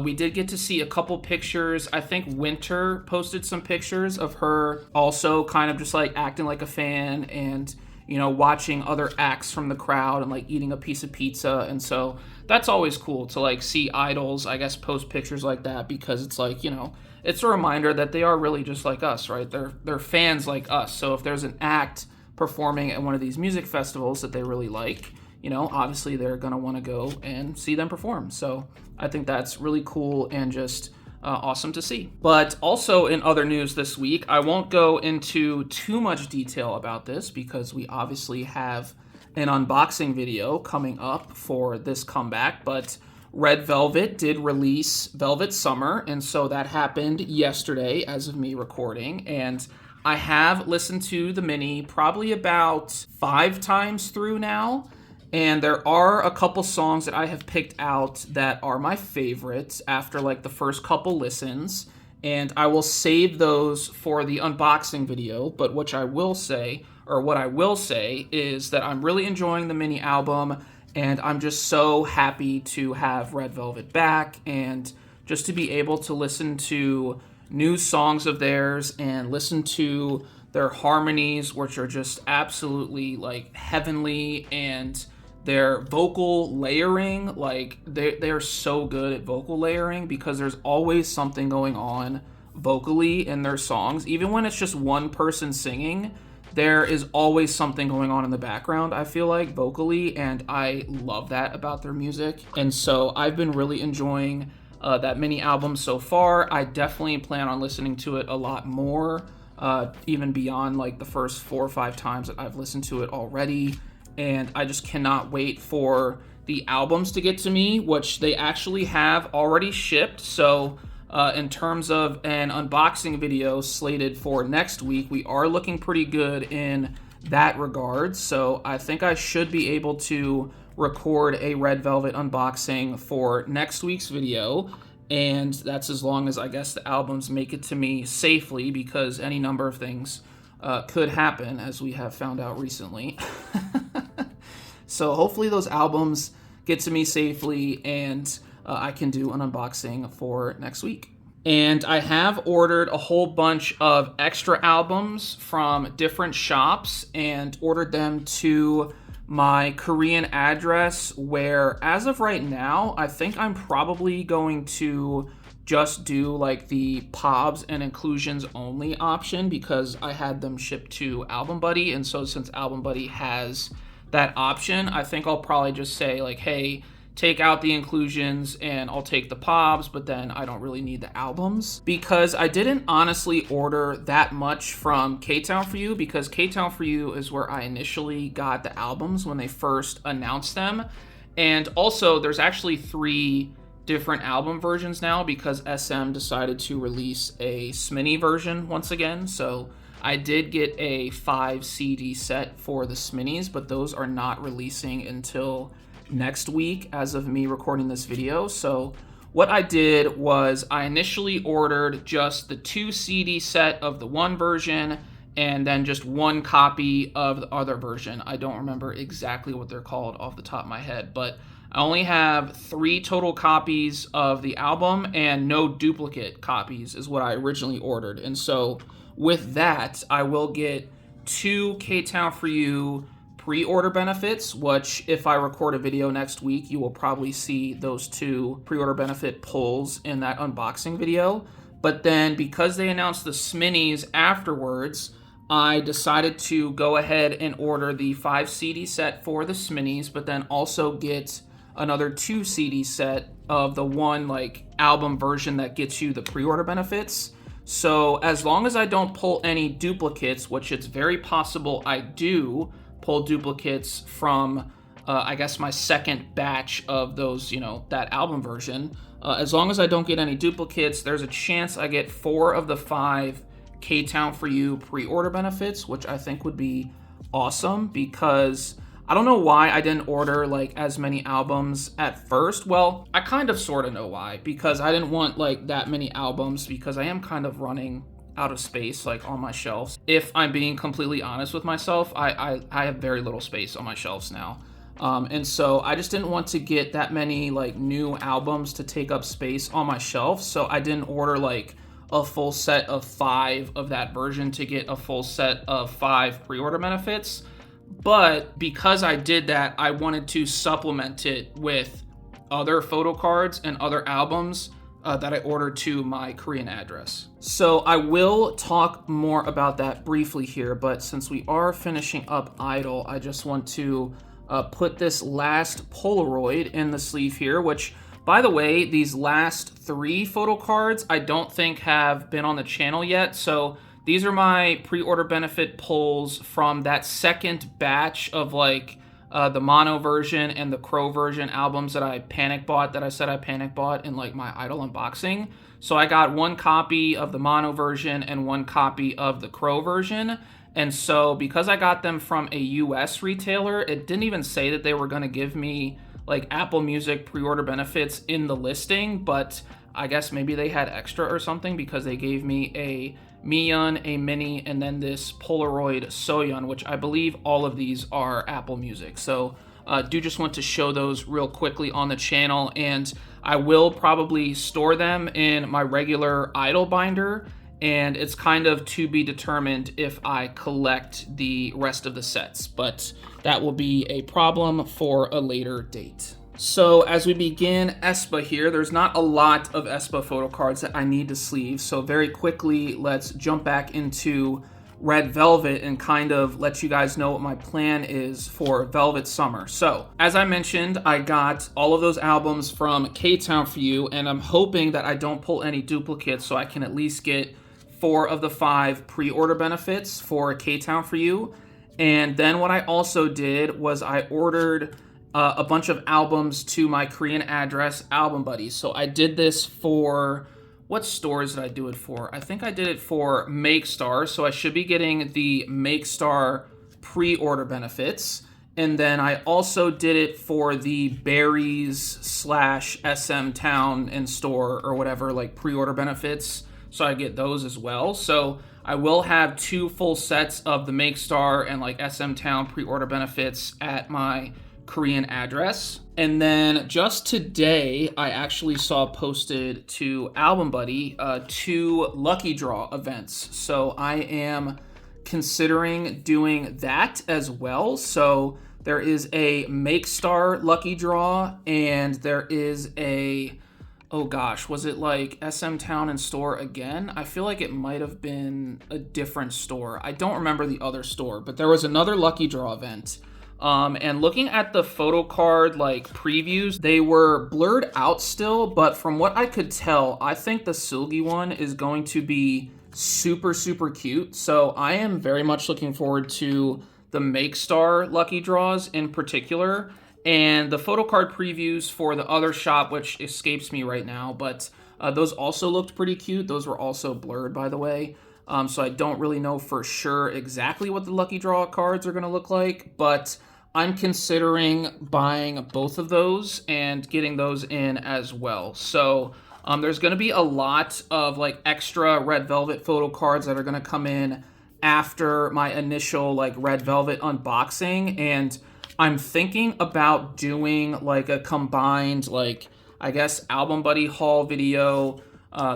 we did get to see a couple pictures. I think Winter posted some pictures of her also kind of just like acting like a fan and, you know, watching other acts from the crowd and like eating a piece of pizza. And so that's always cool to like see idols, I guess, post pictures like that, because it's like, you know, it's a reminder that they are really just like us, right? They're fans like us. So if there's an act performing at one of these music festivals that they really like, you know, obviously they're going to want to go and see them perform. So I think that's really cool and just awesome to see. But also in other news this week, I won't go into too much detail about this because we obviously have an unboxing video coming up for this comeback, but Red Velvet did release Velvet Summer, and so that happened yesterday as of me recording, and I have listened to the mini probably about 5 times through now, and there are a couple songs that I have picked out that are my favorites after like the first couple listens, and I will save those for the unboxing video, but what I will say is that I'm really enjoying the mini album, and I'm just so happy to have Red Velvet back and just to be able to listen to new songs of theirs and listen to their harmonies, which are just absolutely like heavenly, and their vocal layering, like they're so good at vocal layering because there's always something going on vocally in their songs. Even when it's just one person singing, there is always something going on in the background, I feel like, vocally, and I love that about their music. And so I've been really enjoying that mini album so far. I definitely plan on listening to it a lot more, even beyond like the first 4 or 5 times that I've listened to it already. And I just cannot wait for the albums to get to me, which they actually have already shipped. So in terms of an unboxing video slated for next week, we are looking pretty good in that regard. So I think I should be able to record a Red Velvet unboxing for next week's video. And that's as long as I guess the albums make it to me safely, because any number of things could happen, as we have found out recently. So hopefully those albums get to me safely, and I can do an unboxing for next week. And I have ordered a whole bunch of extra albums from different shops and ordered them to my Korean address, where as of right now, I think I'm probably going to just do like the POBs and inclusions only option, because I had them shipped to Album Buddy. And so since Album Buddy has that option, I think I'll probably just say like, hey, take out the inclusions and I'll take the POBs, but then I don't really need the albums, because I didn't honestly order that much from K-Town For You, because K-Town For You is where I initially got the albums when they first announced them. And also there's actually 3 different album versions now, because SM decided to release a SMINI version once again. So I did get a 5 CD set for the SMINIs, but those are not releasing until next week as of me recording this video. So what I did was I initially ordered just the 2 CD set of the one version and then just 1 copy of the other version. I don't remember exactly what they're called off the top of my head, but I only have 3 total copies of the album, and no duplicate copies is what I originally ordered. And so with that, I will get 2 K-Town For You pre-order benefits, which if I record a video next week, you will probably see those 2 pre-order benefit pulls in that unboxing video. But then because they announced the SMINIs afterwards, I decided to go ahead and order the 5 CD set for the SMINIs, but then also get another 2 CD set of the one like album version that gets you the pre-order benefits. So as long as I don't pull any duplicates, which it's very possible I do pull duplicates from, I guess, my second batch of those, that album version. As long as I don't get any duplicates, there's a chance I get 4 of the 5 K-Town For You pre-order benefits, which I think would be awesome, because I don't know why I didn't order like as many albums at first. Well, I kind of sort of know why, because I didn't want like that many albums, because I am kind of running out of space like on my shelves. If I'm being completely honest with myself, I have very little space on my shelves now. And so I just didn't want to get that many like new albums to take up space on my shelf. So I didn't order like a full set of 5 of that version to get a full set of 5 pre-order benefits. But because I did that, I wanted to supplement it with other photo cards and other albums that I ordered to my Korean address. So I will talk more about that briefly here, but since we are finishing up i-dle, I just want to put this last Polaroid in the sleeve here, which, By the way, these last 3 photo cards I don't think have been on the channel yet, so these are my pre-order benefit pulls from that second batch of like the mono version and the crow version albums that I said I panic bought in like my i-dle unboxing. So I got 1 copy of the mono version and 1 copy of the crow version. And so because I got them from a US retailer, it didn't even say that they were going to give me like Apple Music pre-order benefits in the listing, but I guess maybe they had extra or something because they gave me a Miyun, a Mini, and then this Polaroid Soyun, which I believe all of these are Apple Music. So do just want to show those real quickly on the channel, and I will probably store them in my regular i-dle binder, and it's kind of to be determined if I collect the rest of the sets, but that will be a problem for a later date. So as we begin aespa here, there's not a lot of aespa photo cards that I need to sleeve, so very quickly let's jump back into Red Velvet and kind of let you guys know what my plan is for Velvet Summer. So, as I mentioned, I got all of those albums from K-Town for You, and I'm hoping that I don't pull any duplicates so I can at least get 4 of the 5 pre-order benefits for K-Town for You. And then what I also did was I ordered a bunch of albums to my Korean address album buddies. So I did this for, what stores did I do it for? I think I did it for MakeStar, so I should be getting the MakeStar pre-order benefits. And then I also did it for the Berries / SM Town and Store or whatever, like pre-order benefits. So I get those as well. So I will have 2 full sets of the MakeStar and like SM Town pre-order benefits at my Korean address. And then just today, I actually saw posted to Album Buddy 2 lucky draw events. So I am considering doing that as well. So there is a MakeStar lucky draw, and there is a, oh gosh, was it like SM Town and Store again? I feel like it might have been a different store. I don't remember the other store, but there was another lucky draw event. And looking at the photo card like previews, they were blurred out still, but from what I could tell, I think the Seulgi one is going to be super, super cute. So I am very much looking forward to the MakeStar lucky draws in particular, and the photo card previews for the other shop, which escapes me right now, but those also looked pretty cute. Those were also blurred, by the way. So I don't really know for sure exactly what the lucky draw cards are going to look like, but I'm considering buying both of those and getting those in as well. So there's going to be a lot of like extra Red Velvet photo cards that are going to come in after my initial like Red Velvet unboxing, and I'm thinking about doing like a combined, like, I guess, Album Buddy haul video,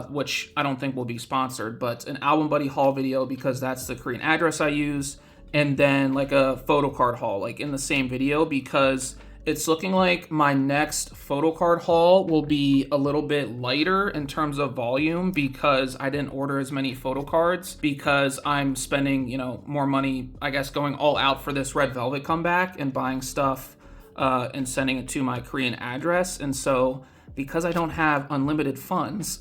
which I don't think will be sponsored, but an Album Buddy haul video because that's the Korean address I use, and then like a photo card haul, like in the same video, because it's looking like my next photo card haul will be a little bit lighter in terms of volume because I didn't order as many photo cards because I'm spending, you know, more money, I guess, going all out for this Red Velvet comeback and buying stuff and sending it to my Korean address. And so because I don't have unlimited funds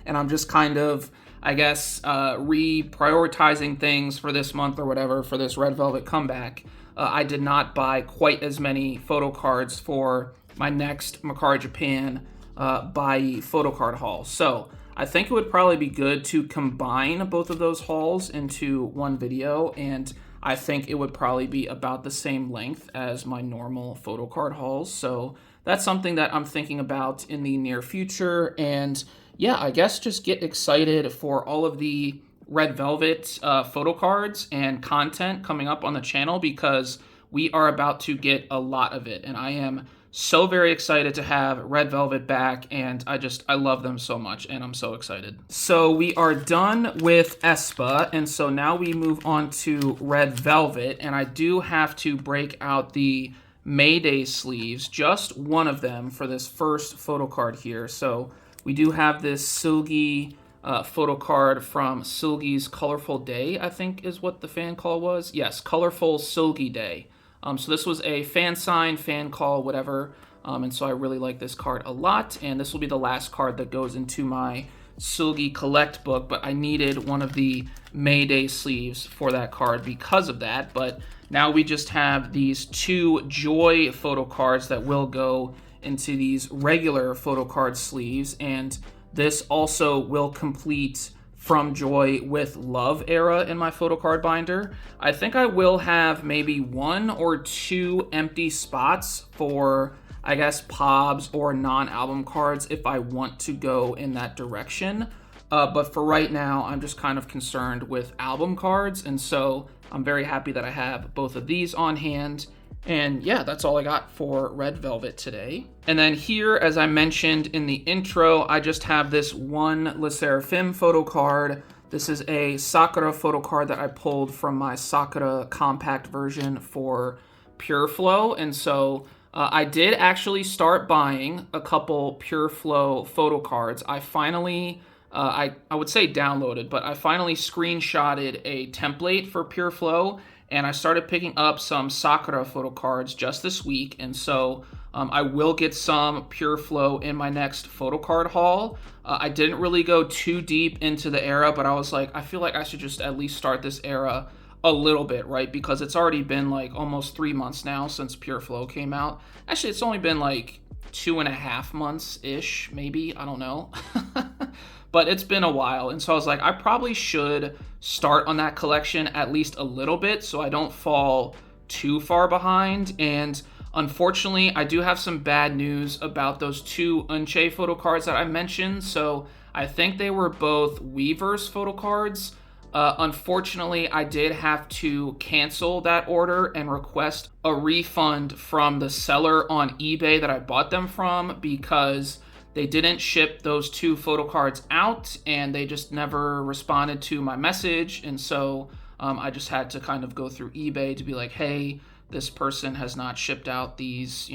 and I'm just kind of, I guess, reprioritizing things for this month or whatever for this Red Velvet comeback, I did not buy quite as many photo cards for my next Mercari Japan buy photo card haul. So I think it would probably be good to combine both of those hauls into one video, and I think it would probably be about the same length as my normal photo card hauls. So that's something that I'm thinking about in the near future. And yeah, I guess just get excited for all of the Red Velvet photo cards and content coming up on the channel because we are about to get a lot of it. And I am so very excited to have Red Velvet back, and I love them so much, and I'm so excited. So we are done with aespa, and so now we move on to Red Velvet, and I do have to break out the Mayday sleeves, just one of them for this first photo card here. So we do have this Seulgi photo card from Seulgi's Colorful Day, I think is what the fan call was. Yes, Colorful Seulgi Day. So this was a fan sign, fan call, whatever, And so I really like this card a lot, and this will be the last card that goes into my Sulgi Collect book, but I needed one of the Mayday sleeves for that card because of that. But now we just have these 2 Joy photo cards that will go into these regular photo card sleeves, and this also will complete From Joy with Love era in my photo card binder. I think I will have maybe 1 or 2 empty spots for, I guess, POBs or non-album cards if I want to go in that direction. But for right now, I'm just kind of concerned with album cards, and so I'm very happy that I have both of these on hand. And yeah, that's all I got for Red Velvet today. And then here, as I mentioned in the intro, I just have this one Le Sserafim photo card. This is a Sakura photo card that I pulled from my Sakura compact version for Pure Flow. And so I did actually start buying a couple Pure Flow photo cards. I finally, I would say downloaded, but I finally screenshotted a template for Pure Flow, and I started picking up some Sakura photo cards just this week. And so I will get some Pure Flow in my next photo card haul. I didn't really go too deep into the era, but I was like, I feel like I should just at least start this era a little bit, right? Because it's already been like almost 3 months now since Pure Flow came out. Actually, it's only been like 2.5 months-ish, maybe, I don't know. But it's been a while, and so I was like, I probably should start on that collection at least a little bit so I don't fall too far behind. And unfortunately, I do have some bad news about those 2 Unche photo cards that I mentioned. So I think they were both Weverse photo cards. Unfortunately, I did have to cancel that order and request a refund from the seller on eBay that I bought them from, because they didn't ship those 2 photo cards out, and they just never responded to my message. And so I just had to kind of go through eBay to be like, hey, this person has not shipped out these,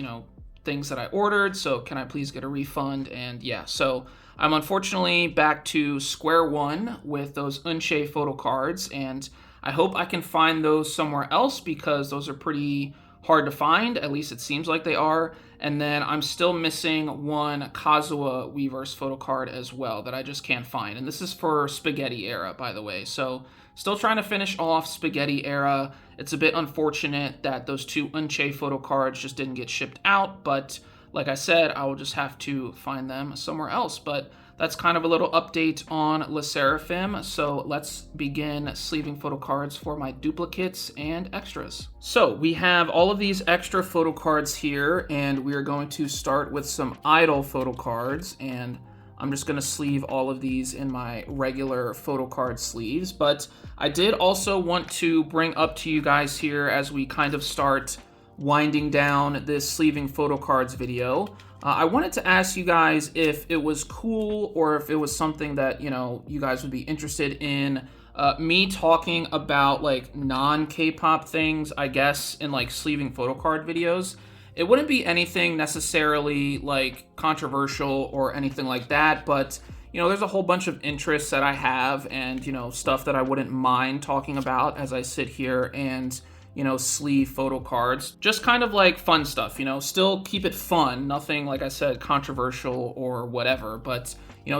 things that I ordered, so can I please get a refund? And yeah, so I'm unfortunately back to square one with those Unche photo cards, and I hope I can find those somewhere else, because those are pretty hard to find, at least it seems like they are. And then I'm still missing one Kazuha Weverse photo card as well that I just can't find. And this is for Spaghetti era, by the way. So still trying to finish off Spaghetti era. It's a bit unfortunate that those 2 Unche photo cards just didn't get shipped out, but like I said, I will just have to find them somewhere else. But that's kind of a little update on Le Sserafim. So let's begin sleeving photo cards for my duplicates and extras. So we have all of these extra photo cards here, and we are going to start with some i-dle photo cards. And I'm just going to sleeve all of these in my regular photo card sleeves. But I did also want to bring up to you guys here, as we kind of start winding down this sleeving photo cards video, I wanted to ask you guys if it was cool, or if it was something that, you guys would be interested in me talking about like non-K-pop things, I guess, in like sleeving photo card videos. It wouldn't be anything necessarily like controversial or anything like that, but there's a whole bunch of interests that I have, and stuff that I wouldn't mind talking about as I sit here and sleeve photo cards. Just kind of like fun stuff, still keep it fun. Nothing, like I said, controversial or whatever, but,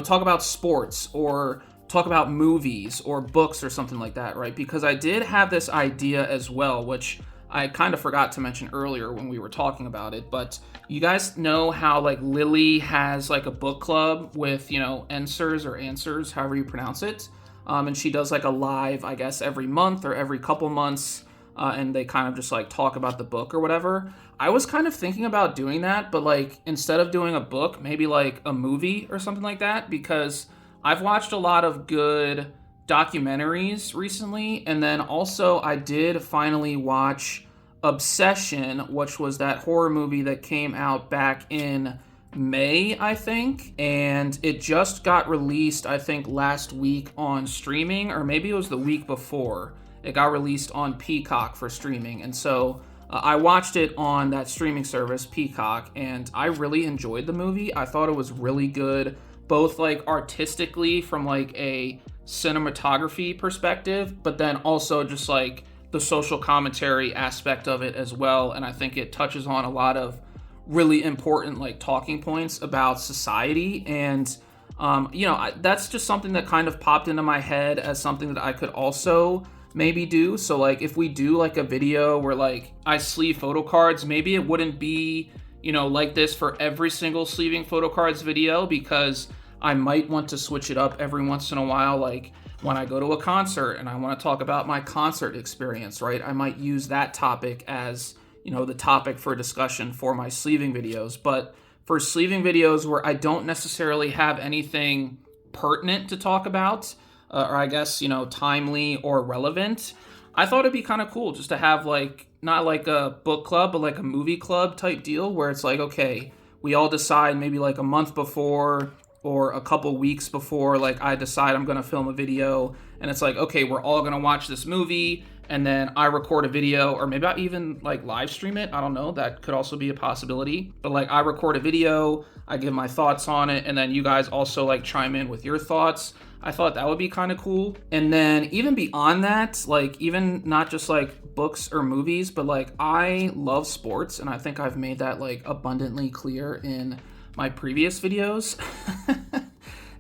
talk about sports or talk about movies or books or something like that, right? Because I did have this idea as well, which I kind of forgot to mention earlier when we were talking about it, but you guys know how like Lily has like a book club with, answers, however you pronounce it. And she does like a live, I guess, every month or every couple months. And they kind of just like talk about the book or whatever. I was kind of thinking about doing that, but like instead of doing a book, maybe like a movie or something like that, because I've watched a lot of good documentaries recently. And then also I did finally watch Obsession, which was that horror movie that came out back in May, I think. And it just got released, I think, last week on streaming, or maybe it was the week before. It got released on Peacock for streaming, and so I watched it on that streaming service, Peacock, and I really enjoyed the movie. I thought it was really good, both like artistically from like a cinematography perspective, but then also just like the social commentary aspect of it as well. And I think it touches on a lot of really important like talking points about society. And that's just something that kind of popped into my head as something that I could also maybe do. So like if we do like a video where like I sleeve photo cards, maybe it wouldn't be like this for every single sleeving photo cards video, because I might want to switch it up every once in a while. Like when I go to a concert and I want to talk about my concert experience, right? I might use that topic as the topic for discussion for my sleeving videos. But for sleeving videos where I don't necessarily have anything pertinent to talk about, or I guess, timely or relevant, I thought it'd be kind of cool just to have like, not like a book club, but like a movie club type deal where it's like, okay, we all decide maybe like a month before or a couple weeks before, like I decide I'm going to film a video, and it's like, okay, we're all going to watch this movie, and then I record a video, or maybe I even like live stream it. I don't know. That could also be a possibility. But like I record a video, I give my thoughts on it, and then you guys also like chime in with your thoughts. I thought that would be kind of cool. And then even beyond that, like even not just like books or movies, but like I love sports, and I think I've made that like abundantly clear in my previous videos.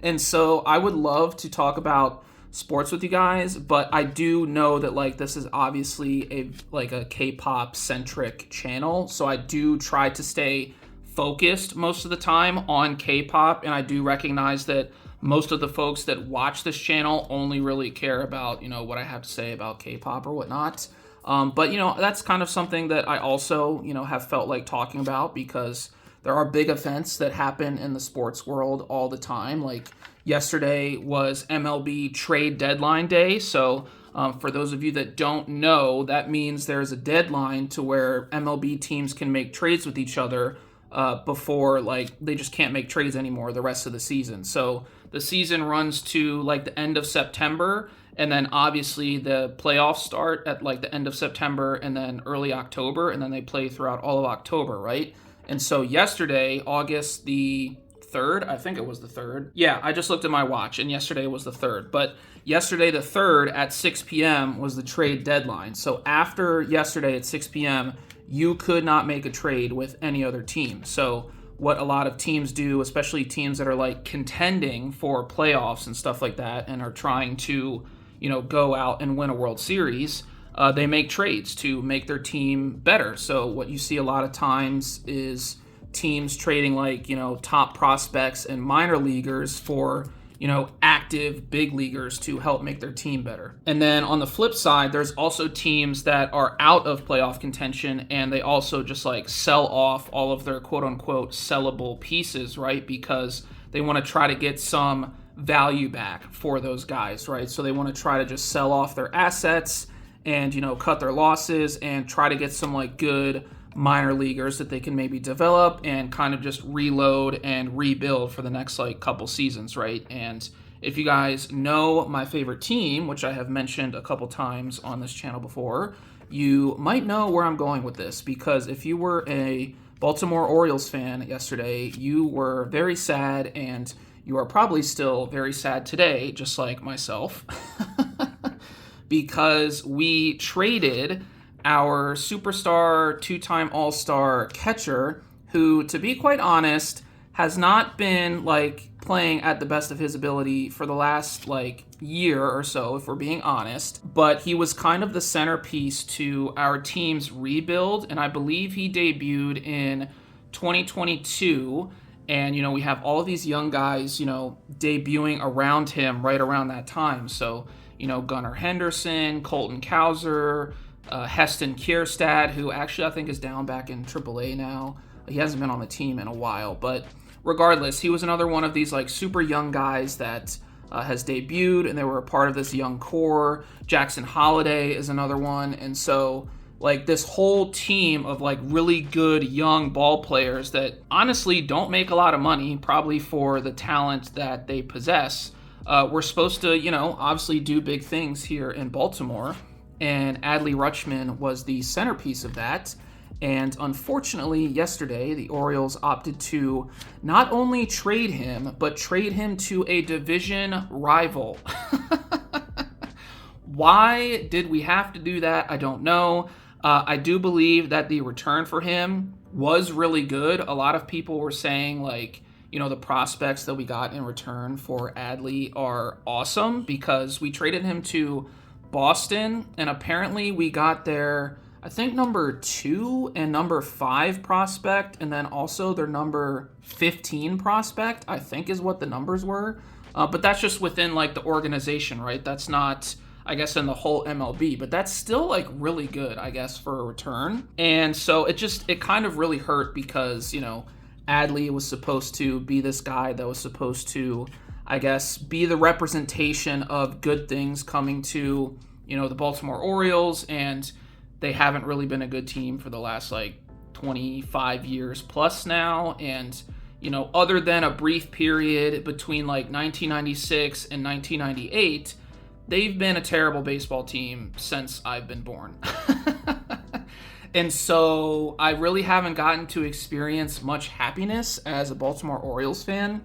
And so I would love to talk about sports with you guys, but I do know that like this is obviously a K-pop centric channel, so I do try to stay focused most of the time on K-pop, and I do recognize that most of the folks that watch this channel only really care about what I have to say about K-pop or whatnot. But that's kind of something that I also have felt like talking about, because there are big events that happen in the sports world all the time. Like yesterday was MLB trade deadline day. So for those of you that don't know, that means there's a deadline to where MLB teams can make trades with each other before like they just can't make trades anymore the rest of the season. So the season runs to like the end of September, and then obviously the playoffs start at like the end of September and then early October, and then they play throughout all of October, right? And so yesterday, August the 3rd, I think it was the 3rd. Yeah, I just looked at my watch, and yesterday was the 3rd. But yesterday the 3rd at 6 p.m. was the trade deadline. So after yesterday at 6 p.m., you could not make a trade with any other team. So what a lot of teams do, especially teams that are like contending for playoffs and stuff like that and are trying to, go out and win a World Series, they make trades to make their team better. So what you see a lot of times is teams trading like, top prospects and minor leaguers for, active big leaguers to help make their team better. And then on the flip side, there's also teams that are out of playoff contention, and they also just like sell off all of their quote unquote sellable pieces, right? Because they want to try to get some value back for those guys, right? So they want to try to just sell off their assets and cut their losses and try to get some like good minor leaguers that they can maybe develop and kind of just reload and rebuild for the next like couple seasons, right? And if you guys know my favorite team, which I have mentioned a couple times on this channel before, you might know where I'm going with this, because if you were a Baltimore Orioles fan yesterday, you were very sad, and you are probably still very sad today, just like myself. Because we traded our superstar, two-time All-Star catcher, who, to be quite honest, has not been like playing at the best of his ability for the last like year or so, if we're being honest. But he was kind of the centerpiece to our team's rebuild, and I believe he debuted in 2022. And, we have all of these young guys, debuting around him right around that time. So, Gunnar Henderson, Colton Cowser, Heston Kierstad, who actually I think is down back in AAA now. He hasn't been on the team in a while, but regardless, he was another one of these like super young guys that has debuted, and they were a part of this young core. Jackson Holiday is another one. And so like this whole team of like really good young ball players that honestly don't make a lot of money, probably for the talent that they possess, we're supposed to, obviously do big things here in Baltimore. And Adley Rutschman was the centerpiece of that. And unfortunately, yesterday, the Orioles opted to not only trade him, but trade him to a division rival. Why did we have to do that? I don't know. I do believe that the return for him was really good. A lot of people were saying, like, the prospects that we got in return for i-dle are awesome because we traded him to Boston, and apparently we got their, I think, number 2 and number 5 prospect, and then also their number 15 prospect, I think is what the numbers were. But that's just within, like, the organization, right? That's not, I guess, in the whole MLB, but that's still, like, really good, I guess, for a return. And so it kind of really hurt because, i-dle was supposed to be this guy that was supposed to, I guess, be the representation of good things coming to, the Baltimore Orioles, and they haven't really been a good team for the last, like, 25 years plus now. And, other than a brief period between, like, 1996 and 1998, they've been a terrible baseball team since I've been born. And so I really haven't gotten to experience much happiness as a Baltimore Orioles fan.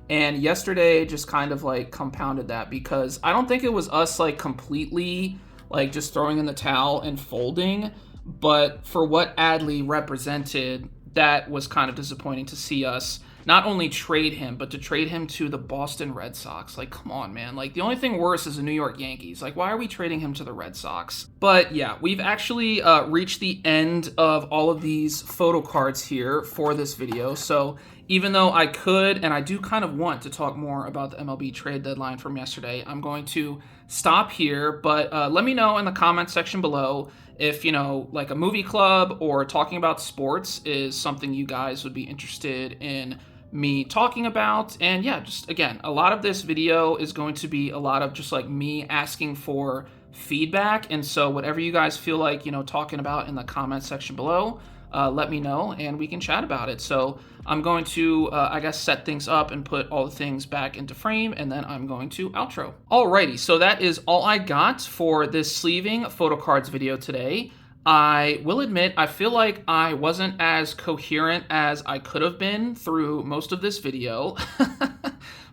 And yesterday just kind of, like, compounded that, because I don't think it was us, like, completely, like, just throwing in the towel and folding. But for what i-dle represented, that was kind of disappointing to see us not only trade him, but to trade him to the Boston Red Sox. Like, come on, man. Like, the only thing worse is the New York Yankees. Like, why are we trading him to the Red Sox? But yeah, we've actually reached the end of all of these photo cards here for this video. So even though I could, and I do kind of want to talk more about the MLB trade deadline from yesterday, I'm going to stop here. But let me know in the comment section below if, like, a movie club or talking about sports is something you guys would be interested in me talking about. And yeah, just again, a lot of this video is going to be a lot of just, like, me asking for feedback. And so whatever you guys feel like, talking about in the comment section below, let me know and we can chat about it. So I'm going to, I guess, set things up and put all the things back into frame, and then I'm going to outro. Alrighty, so that is all I got for this sleeving photo cards video today. I will admit, I feel like I wasn't as coherent as I could have been through most of this video,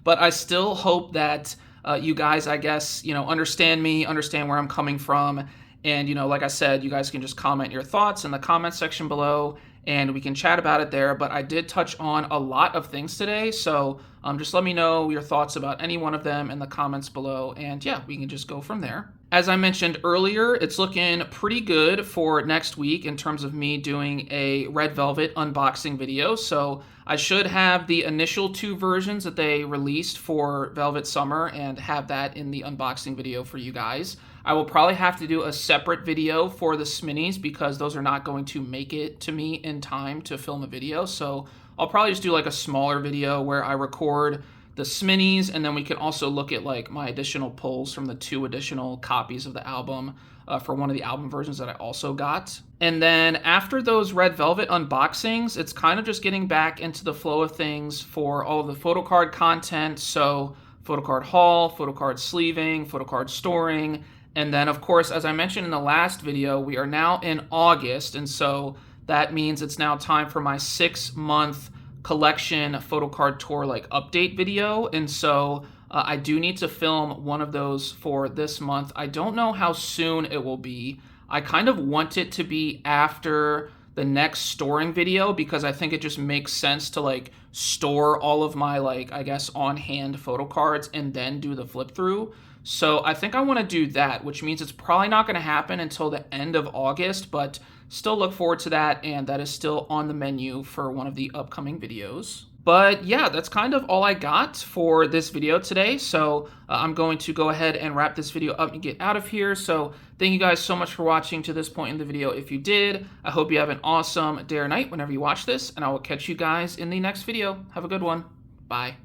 but I still hope that you guys, I guess, understand me, understand where I'm coming from. And, like I said, you guys can just comment your thoughts in the comment section below, and we can chat about it there. But I did touch on a lot of things today, so just let me know your thoughts about any one of them in the comments below, and yeah, we can just go from there. As I mentioned earlier, it's looking pretty good for next week in terms of me doing a Red Velvet unboxing video. So I should have the initial 2 versions that they released for Velvet Summer and have that in the unboxing video for you guys. I will probably have to do a separate video for the Sminis because those are not going to make it to me in time to film a video. So I'll probably just do, like, a smaller video where I record the Sminis, and then we can also look at, like, my additional pulls from the 2 additional copies of the album for one of the album versions that I also got. And then after those Red Velvet unboxings, it's kind of just getting back into the flow of things for all of the photo card content. So photo card haul, photo card sleeving, photo card storing. And then, of course, as I mentioned in the last video, we are now in August, and so that means it's now time for my 6-month collection photo card tour, like, update video. And so I do need to film one of those for this month. I don't know how soon it will be. I kind of want it to be after the next storing video because I think it just makes sense to, like, store all of my, like, I guess, on-hand photo cards and then do the flip through. So I think I want to do that, which means it's probably not going to happen until the end of August, but still look forward to that, and that is still on the menu for one of the upcoming videos. But yeah, that's kind of all I got for this video today. So I'm going to go ahead and wrap this video up and get out of here. So thank you guys so much for watching to this point in the video. If you did, I hope you have an awesome day or night whenever you watch this, and I will catch you guys in the next video. Have a good one. Bye.